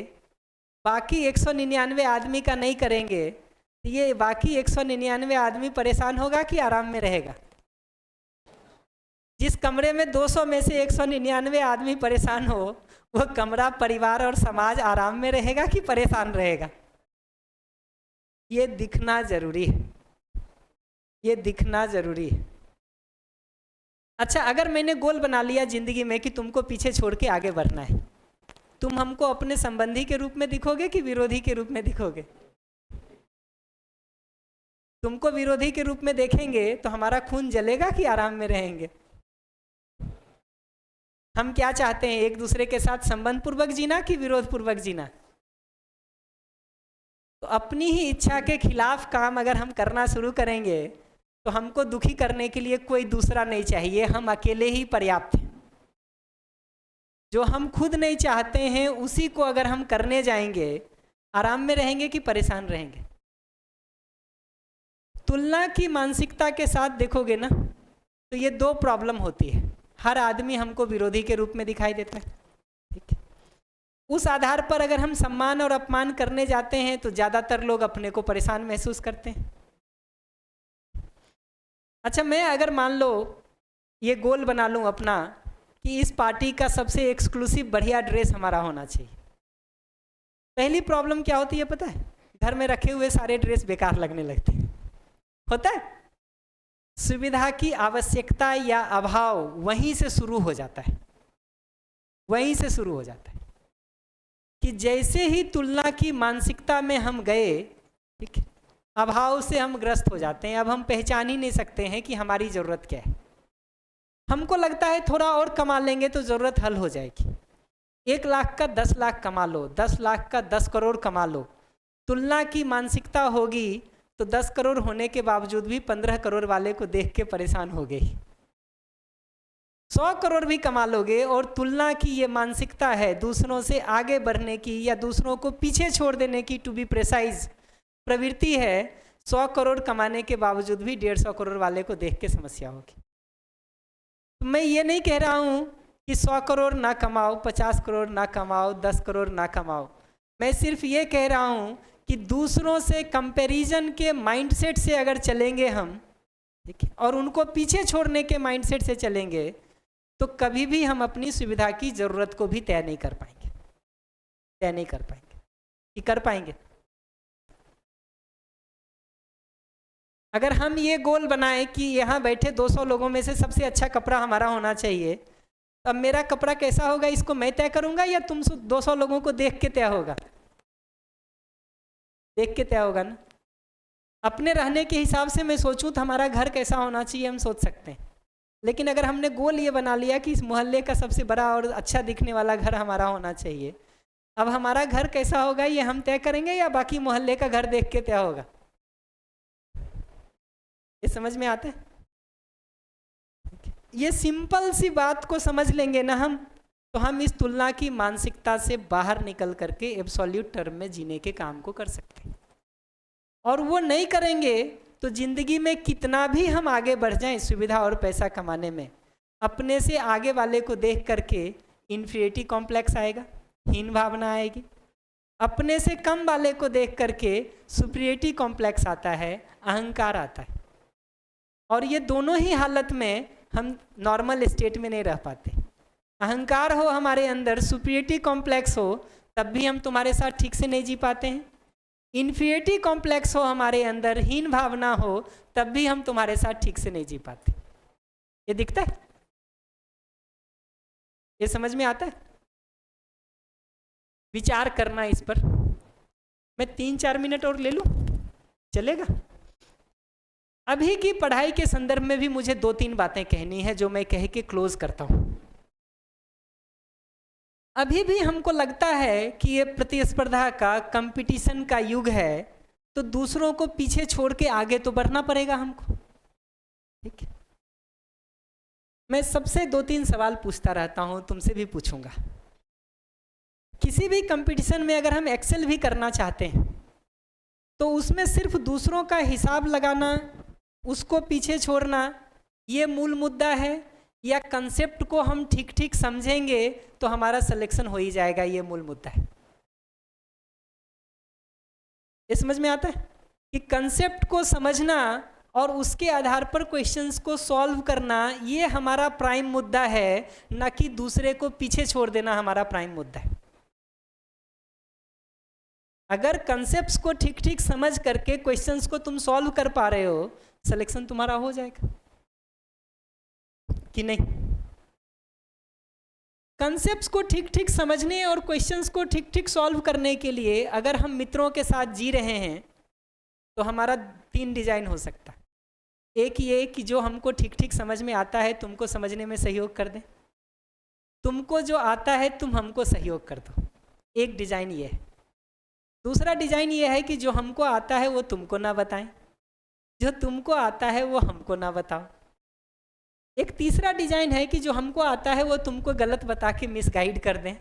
बाकी 199 आदमी का नहीं करेंगे, तो ये बाकी 199 आदमी परेशान होगा कि आराम में रहेगा? जिस कमरे में 200 में से 199 आदमी परेशान हो, वो कमरा, परिवार और समाज आराम में रहेगा कि परेशान रहेगा? ये दिखना जरूरी है, ये दिखना जरूरी है। अच्छा, अगर मैंने गोल बना लिया जिंदगी में कि तुमको पीछे छोड़ के आगे बढ़ना है, तुम हमको अपने संबंधी के रूप में दिखोगे कि विरोधी के रूप में दिखोगे? तुमको विरोधी के रूप में देखेंगे तो हमारा खून जलेगा कि आराम में रहेंगे? हम क्या चाहते हैं, एक दूसरे के साथ संबंध पूर्वक जीना कि विरोध पूर्वक जीना? तो अपनी ही इच्छा के खिलाफ काम अगर हम करना शुरू करेंगे तो हमको दुखी करने के लिए कोई दूसरा नहीं चाहिए, हम अकेले ही पर्याप्त हैं। जो हम खुद नहीं चाहते हैं उसी को अगर हम करने जाएंगे, आराम में रहेंगे कि परेशान रहेंगे? तुलना की मानसिकता के साथ देखोगे ना, तो ये दो प्रॉब्लम होती है। हर आदमी हमको विरोधी के रूप में दिखाई देता है, ठीक है? उस आधार पर अगर हम सम्मान और अपमान करने जाते हैं तो ज़्यादातर लोग अपने को परेशान महसूस करते हैं। अच्छा, मैं अगर मान लो ये गोल बना लूँ अपना कि इस पार्टी का सबसे एक्सक्लूसिव बढ़िया ड्रेस हमारा होना चाहिए, पहली प्रॉब्लम क्या होती है पता है? घर में रखे हुए सारे ड्रेस बेकार लगने लगते हैं। होता है? सुविधा की आवश्यकता या अभाव वहीं से शुरू हो जाता है, वहीं से शुरू हो जाता है कि जैसे ही तुलना की मानसिकता में हम गए, ठीक है, अभाव से हम ग्रस्त हो जाते हैं। अब हम पहचान ही नहीं सकते हैं कि हमारी ज़रूरत क्या है। हमको लगता है थोड़ा और कमा लेंगे तो ज़रूरत हल हो जाएगी। 1 लाख का 10 लाख कमा लो, 10 लाख का 10 करोड़ कमा लो, तुलना की मानसिकता होगी तो 10 करोड़ होने के बावजूद भी 15 करोड़ वाले को देख के परेशान हो गई। 100 करोड़ भी कमा लोगे और तुलना की ये मानसिकता है दूसरों से आगे बढ़ने की या दूसरों को पीछे छोड़ देने की, टू बी प्रेसाइज प्रवृत्ति है, 100 करोड़ कमाने के बावजूद भी 150 करोड़ वाले को देख के समस्या होगी। तो मैं ये नहीं कह रहा हूँ कि 100 करोड़ ना कमाओ, 50 करोड़ ना कमाओ, 10 करोड़ ना कमाओ। मैं सिर्फ ये कह रहा हूँ कि दूसरों से कंपैरिजन के माइंडसेट से अगर चलेंगे हम, ठीक है, और उनको पीछे छोड़ने के माइंडसेट से चलेंगे तो कभी भी हम अपनी सुविधा की ज़रूरत को भी तय नहीं कर पाएंगे। तय नहीं कर पाएंगे कि कर पाएंगे? अगर हम ये गोल बनाएं कि यहाँ बैठे 200 लोगों में से सबसे अच्छा कपड़ा हमारा होना चाहिए, तो अब मेरा कपड़ा कैसा होगा इसको मैं तय करूँगा या तुम 200 लोगों को देख के तय होगा? देख के तय होगा ना। अपने रहने के हिसाब से मैं सोचूं तो हमारा घर कैसा होना चाहिए हम सोच सकते हैं, लेकिन अगर हमने गोल ये बना लिया कि इस मोहल्ले का सबसे बड़ा और अच्छा दिखने वाला घर हमारा होना चाहिए, अब हमारा घर कैसा होगा ये हम तय करेंगे या बाकी मोहल्ले का घर देख के तय होगा? ये समझ में आता है? ये सिंपल सी बात को समझ लेंगे ना हम, तो हम इस तुलना की मानसिकता से बाहर निकल करके एब्सोल्यूट टर्म में जीने के काम को कर सकते हैं। और वो नहीं करेंगे तो जिंदगी में कितना भी हम आगे बढ़ जाएं सुविधा और पैसा कमाने में, अपने से आगे वाले को देख करके इन्फीरियरिटी कॉम्प्लेक्स आएगा, हीन भावना आएगी। अपने से कम वाले को देख करके सुपीरियरिटी कॉम्प्लेक्स आता है, अहंकार आता है। और ये दोनों ही हालत में हम नॉर्मल स्टेट में नहीं रह पाते। अहंकार हो हमारे अंदर, सुपीरियरिटी कॉम्प्लेक्स हो, तब भी हम तुम्हारे साथ ठीक से नहीं जी पाते हैं। इन्फीरियरिटी कॉम्प्लेक्स हो हमारे अंदर, हीन भावना हो, तब भी हम तुम्हारे साथ ठीक से नहीं जी पाते। ये दिखता है? ये समझ में आता है? विचार करना इस पर। मैं 3-4 मिनट और ले लूं, चलेगा? अभी की पढ़ाई के संदर्भ में भी मुझे 2-3 बातें कहनी है जो मैं कह के क्लोज करता हूं। अभी भी हमको लगता है कि ये प्रतिस्पर्धा का, कंपटीशन का युग है, तो दूसरों को पीछे छोड़ के आगे तो बढ़ना पड़ेगा हमको। ठीक है, मैं सबसे 2-3 सवाल पूछता रहता हूं, तुमसे भी पूछूंगा। किसी भी कंपटीशन में अगर हम एक्सेल भी करना चाहते हैं तो उसमें सिर्फ दूसरों का हिसाब लगाना, उसको पीछे छोड़ना, ये मूल मुद्दा है, या कंसेप्ट को हम ठीक ठीक समझेंगे तो हमारा सिलेक्शन हो ही जाएगा, ये मूल मुद्दा है। ये समझ में आता है कि कंसेप्ट को समझना और उसके आधार पर क्वेश्चंस को सॉल्व करना, ये हमारा प्राइम मुद्दा है, ना कि दूसरे को पीछे छोड़ देना हमारा प्राइम मुद्दा है। अगर कंसेप्ट्स को ठीक ठीक समझ करके क्वेश्चंस को तुम सॉल्व कर पा रहे हो, सिलेक्शन तुम्हारा हो जाएगा कि नहीं? कंसेप्ट्स को ठीक ठीक समझने और क्वेश्चंस को ठीक ठीक सॉल्व करने के लिए अगर हम मित्रों के साथ जी रहे हैं तो हमारा 3 डिजाइन हो सकता है। एक ये कि जो हमको ठीक ठीक समझ में आता है तुमको समझने में सहयोग कर दें, तुमको जो आता है तुम हमको सहयोग कर दो, एक डिजाइन ये है। दूसरा डिजाइन ये है कि जो हमको आता है वो तुमको ना बताएं, जो तुमको आता है वो हमको ना बताओ। एक तीसरा डिजाइन है कि जो हमको आता है वो तुमको गलत बता के मिसगाइड कर दें,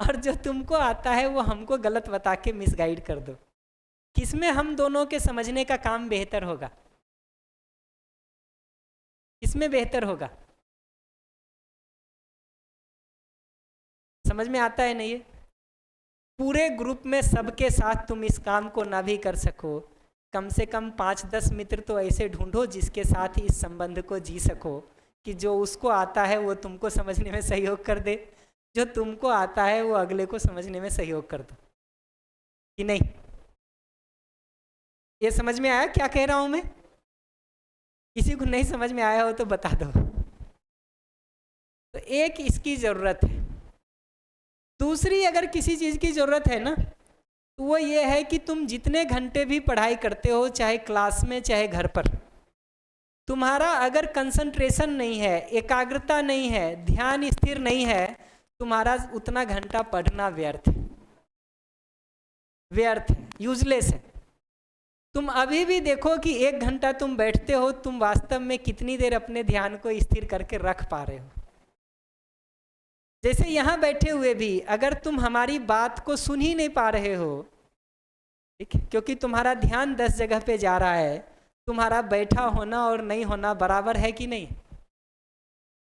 और जो तुमको आता है वो हमको गलत बता के मिसगाइड कर दो। किसमें हम दोनों के समझने का काम बेहतर होगा? किसमें बेहतर होगा? समझ में आता है नहीं? ये पूरे ग्रुप में सबके साथ तुम इस काम को ना भी कर सको, कम से कम 5-10 मित्र तो ऐसे ढूंढो जिसके साथ इस संबंध को जी सको कि जो उसको आता है वो तुमको समझने में सहयोग कर दे, जो तुमको आता है वो अगले को समझने में सहयोग कर दो, कि नहीं? ये समझ में आया क्या कह रहा हूं मैं? किसी को नहीं समझ में आया हो तो बता दो। तो एक इसकी जरूरत है। दूसरी अगर किसी चीज की जरूरत है ना, तो वो ये है कि तुम जितने घंटे भी पढ़ाई करते हो, चाहे क्लास में चाहे घर पर, तुम्हारा अगर कंसंट्रेशन नहीं है, एकाग्रता नहीं है, ध्यान स्थिर नहीं है, तुम्हारा उतना घंटा पढ़ना व्यर्थ है, व्यर्थ है, यूजलेस है। तुम अभी भी देखो कि 1 घंटा तुम बैठते हो, तुम वास्तव में कितनी देर अपने ध्यान को स्थिर करके रख पा रहे हो। जैसे यहाँ बैठे हुए भी अगर तुम हमारी बात को सुन ही नहीं पा रहे हो, ठीक है, क्योंकि तुम्हारा ध्यान 10 जगह पे जा रहा है, तुम्हारा बैठा होना और नहीं होना बराबर है कि नहीं?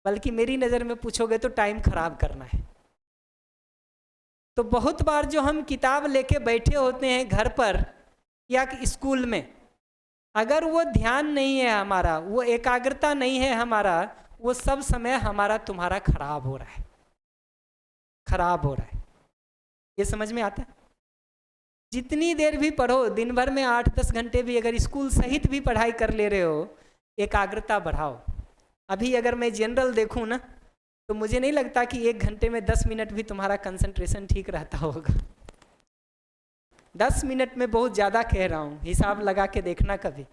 बल्कि मेरी नज़र में पूछोगे तो टाइम खराब करना है। तो बहुत बार जो हम किताब लेके बैठे होते हैं घर पर या स्कूल में, अगर वो ध्यान नहीं है हमारा, वो एकाग्रता नहीं है हमारा, वो सब समय हमारा तुम्हारा खराब हो रहा है, खराब हो रहा है। ये समझ में आता है? जितनी देर भी पढ़ो, दिन भर में 8-10 घंटे भी अगर स्कूल सहित भी पढ़ाई कर ले रहे हो, एकाग्रता बढ़ाओ। अभी अगर मैं जनरल देखूं ना, तो मुझे नहीं लगता कि 1 घंटे में 10 मिनट भी तुम्हारा कंसंट्रेशन ठीक रहता होगा। 10 मिनट में बहुत ज़्यादा कह रहा हूँ, हिसाब लगा के देखना, कभी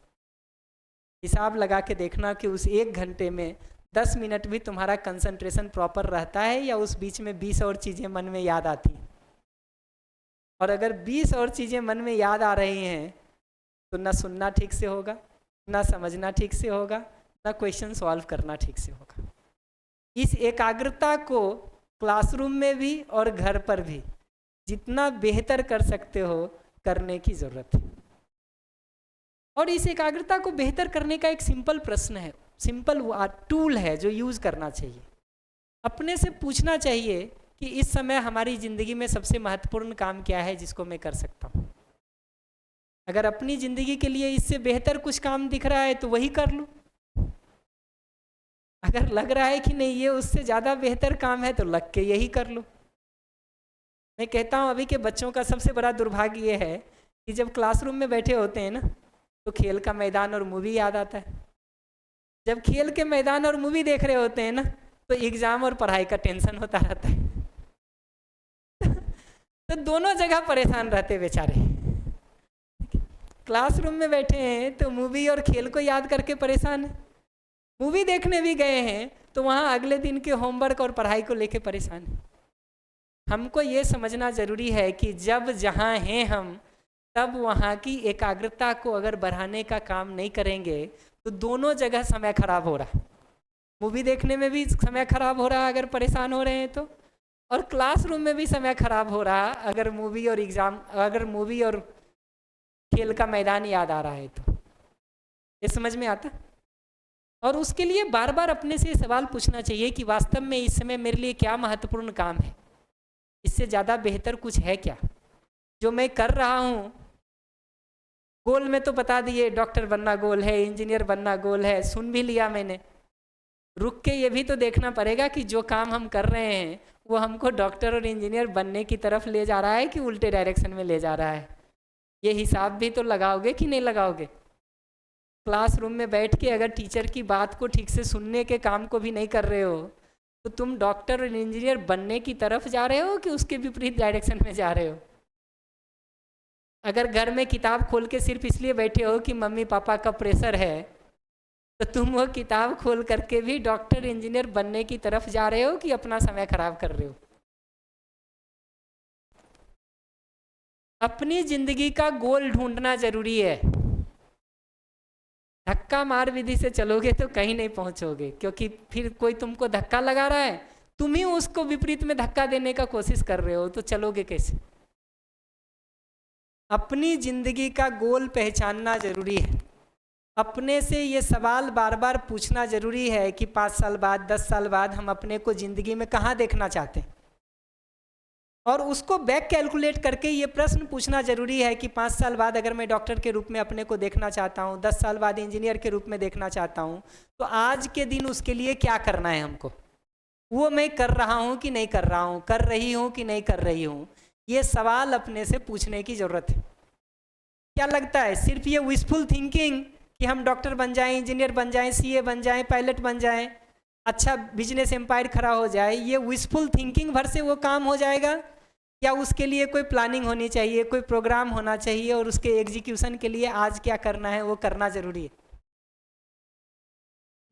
हिसाब लगा के देखना कि उस 1 घंटे में 10 मिनट भी तुम्हारा कंसंट्रेशन प्रॉपर रहता है या उस बीच में 20 और चीज़ें मन में याद आती हैं। और अगर 20 और चीज़ें मन में याद आ रही हैं तो ना सुनना ठीक से होगा, ना समझना ठीक से होगा, ना क्वेश्चन सॉल्व करना ठीक से होगा। इस एकाग्रता को क्लासरूम में भी और घर पर भी जितना बेहतर कर सकते हो करने की ज़रूरत है। और इस एकाग्रता को बेहतर करने का एक सिंपल प्रश्न है, सिंपल टूल है जो यूज़ करना चाहिए। अपने से पूछना चाहिए कि इस समय हमारी ज़िंदगी में सबसे महत्वपूर्ण काम क्या है जिसको मैं कर सकता हूँ। अगर अपनी ज़िंदगी के लिए इससे बेहतर कुछ काम दिख रहा है तो वही कर लो। अगर लग रहा है कि नहीं ये उससे ज़्यादा बेहतर काम है तो लग के यही कर लो। मैं कहता हूँ अभी के बच्चों का सबसे बड़ा दुर्भाग्य ये है कि जब क्लासरूम में बैठे होते हैं ना तो खेल का मैदान और मूवी याद आता है। जब खेल के मैदान और मूवी देख रहे होते हैं ना तो एग्ज़ाम और पढ़ाई का टेंशन होता रहता है। तो दोनों जगह परेशान रहते बेचारे। क्लासरूम में बैठे हैं तो मूवी और खेल को याद करके परेशान है, मूवी देखने भी गए हैं तो वहाँ अगले दिन के होमवर्क और पढ़ाई को लेके परेशान है। हमको ये समझना ज़रूरी है कि जब जहाँ हैं हम तब वहाँ की एकाग्रता को अगर बढ़ाने का काम नहीं करेंगे तो दोनों जगह समय खराब हो रहा है। मूवी देखने में भी समय खराब हो रहा अगर परेशान हो रहे हैं तो, और क्लासरूम में भी समय खराब हो रहा अगर मूवी और खेल का मैदान याद आ रहा है तो। ये समझ में आता? और उसके लिए बार बार अपने से सवाल पूछना चाहिए कि वास्तव में इस समय मेरे लिए क्या महत्वपूर्ण काम है, इससे ज़्यादा बेहतर कुछ है क्या जो मैं कर रहा हूँ। गोल में तो बता दिए, डॉक्टर बनना गोल है, इंजीनियर बनना गोल है, सुन भी लिया मैंने। रुक के ये भी तो देखना पड़ेगा कि जो काम हम कर रहे हैं वो हमको डॉक्टर और इंजीनियर बनने की तरफ ले जा रहा है कि उल्टे डायरेक्शन में ले जा रहा है। ये हिसाब भी तो लगाओगे कि नहीं लगाओगे। क्लासरूम में बैठ के अगर टीचर की बात को ठीक से सुनने के काम को भी नहीं कर रहे हो तो तुम डॉक्टर और इंजीनियर बनने की तरफ जा रहे हो कि उसके विपरीत डायरेक्शन में जा रहे हो। अगर घर में किताब खोल के सिर्फ इसलिए बैठे हो कि मम्मी पापा का प्रेशर है तो तुम वो किताब खोल करके भी डॉक्टर इंजीनियर बनने की तरफ जा रहे हो कि अपना समय खराब कर रहे हो। अपनी जिंदगी का गोल ढूंढना जरूरी है। धक्का मार विधि से चलोगे तो कहीं नहीं पहुंचोगे, क्योंकि फिर कोई तुमको धक्का लगा रहा है, तुम ही उसको विपरीत में धक्का देने का कोशिश कर रहे हो, तो चलोगे कैसे। अपनी जिंदगी का गोल पहचानना जरूरी है। अपने से ये सवाल बार बार पूछना जरूरी है कि 5 साल बाद 10 साल बाद हम अपने को ज़िंदगी में कहाँ देखना चाहते हैं, और उसको बैक कैलकुलेट करके ये प्रश्न पूछना जरूरी है कि 5 साल बाद अगर मैं डॉक्टर के रूप में अपने को देखना चाहता हूँ, 10 साल बाद इंजीनियर के रूप में देखना चाहता हूँ, तो आज के दिन उसके लिए क्या करना है हमको, वो मैं कर रहा हूँ कि नहीं कर रहा हूँ, कर रही हूँ कि नहीं कर रही हूँ। ये सवाल अपने से पूछने की ज़रूरत है। क्या लगता है सिर्फ ये विशफुल थिंकिंग कि हम डॉक्टर बन जाएं, इंजीनियर बन जाएं, सीए बन जाएं, पायलट बन जाएं, अच्छा बिजनेस एम्पायर खड़ा हो जाए, ये विशफुल थिंकिंग भर से वो काम हो जाएगा, या उसके लिए कोई प्लानिंग होनी चाहिए, कोई प्रोग्राम होना चाहिए, और उसके एग्जीक्यूशन के लिए आज क्या करना है वो करना ज़रूरी है।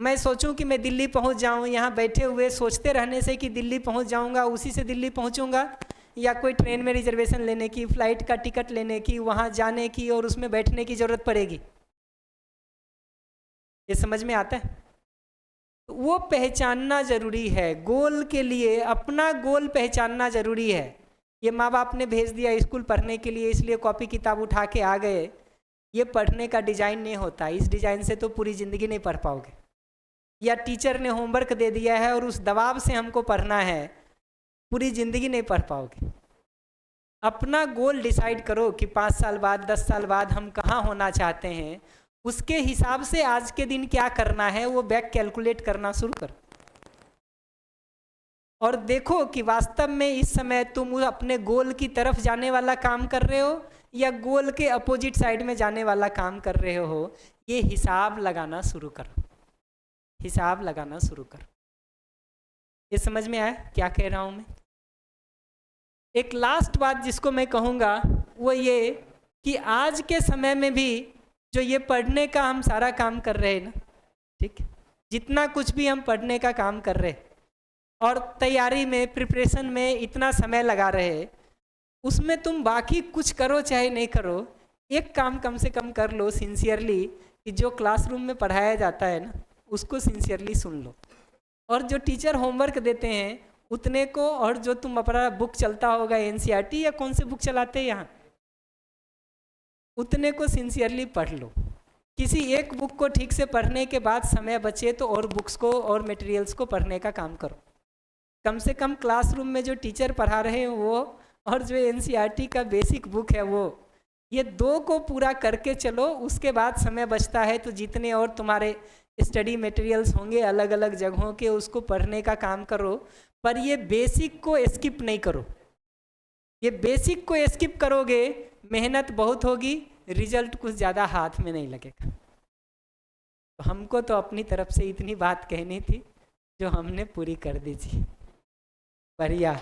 मैं सोचूं कि मैं दिल्ली पहुंच जाऊं, यहाँ बैठे हुए सोचते रहने से कि दिल्ली पहुंच जाऊंगा, उसी से दिल्ली पहुंचूंगा, या कोई ट्रेन में रिजर्वेशन लेने की, फ़्लाइट का टिकट लेने की, वहाँ जाने की और उसमें बैठने की ज़रूरत पड़ेगी। ये समझ में आता है? तो वो पहचानना ज़रूरी है। गोल के लिए अपना गोल पहचानना ज़रूरी है। ये माँ बाप ने भेज दिया स्कूल पढ़ने के लिए, इसलिए कॉपी किताब उठा के आ गए, ये पढ़ने का डिज़ाइन नहीं होता। इस डिज़ाइन से तो पूरी ज़िंदगी नहीं पढ़ पाओगे। या टीचर ने होमवर्क दे दिया है और उस दबाव से हमको पढ़ना है, पूरी ज़िंदगी नहीं पढ़ पाओगे। अपना गोल डिसाइड करो कि 5 साल बाद 10 साल बाद हम कहाँ होना चाहते हैं, उसके हिसाब से आज के दिन क्या करना है वो बैक कैलकुलेट करना शुरू करो, और देखो कि वास्तव में इस समय तुम अपने गोल की तरफ जाने वाला काम कर रहे हो या गोल के अपोजिट साइड में जाने वाला काम कर रहे हो। ये हिसाब लगाना शुरू करो, हिसाब लगाना शुरू करो। ये समझ में आया क्या कह रहा हूँ मैं? एक लास्ट बात जिसको मैं कहूँगा वो ये कि आज के समय में भी जो ये पढ़ने का हम सारा काम कर रहे हैं ना, ठीक, जितना कुछ भी हम पढ़ने का काम कर रहे हैं और तैयारी में, प्रिपरेशन में इतना समय लगा रहे, उसमें तुम बाकी कुछ करो चाहे नहीं करो, एक काम कम से कम कर लो सिंसियरली, कि जो क्लासरूम में पढ़ाया जाता है ना उसको सिंसियरली सुन लो, और जो टीचर होमवर्क देते हैं उतने को, और जो तुम अपना बुक चलता होगा एनसीईआरटी या कौन से बुक चलाते हैं यहाँ, उतने को सिंसियरली पढ़ लो। किसी एक बुक को ठीक से पढ़ने के बाद समय बचे तो और बुक्स को और मटेरियल्स को पढ़ने का काम करो। कम से कम क्लासरूम में जो टीचर पढ़ा रहे हैं वो, और जो एनसीईआरटी का बेसिक बुक है वो, ये दो को पूरा करके चलो। उसके बाद समय बचता है तो जितने और तुम्हारे स्टडी मटेरियल्स होंगे अलग अलग जगहों के, उसको पढ़ने का काम करो, पर ये बेसिक को स्किप नहीं करो। ये बेसिक को स्किप करोगे मेहनत बहुत होगी, रिजल्ट कुछ ज़्यादा हाथ में नहीं लगेगा। तो हमको तो अपनी तरफ से इतनी बात कहनी थी जो हमने पूरी कर दी थी। बढ़िया।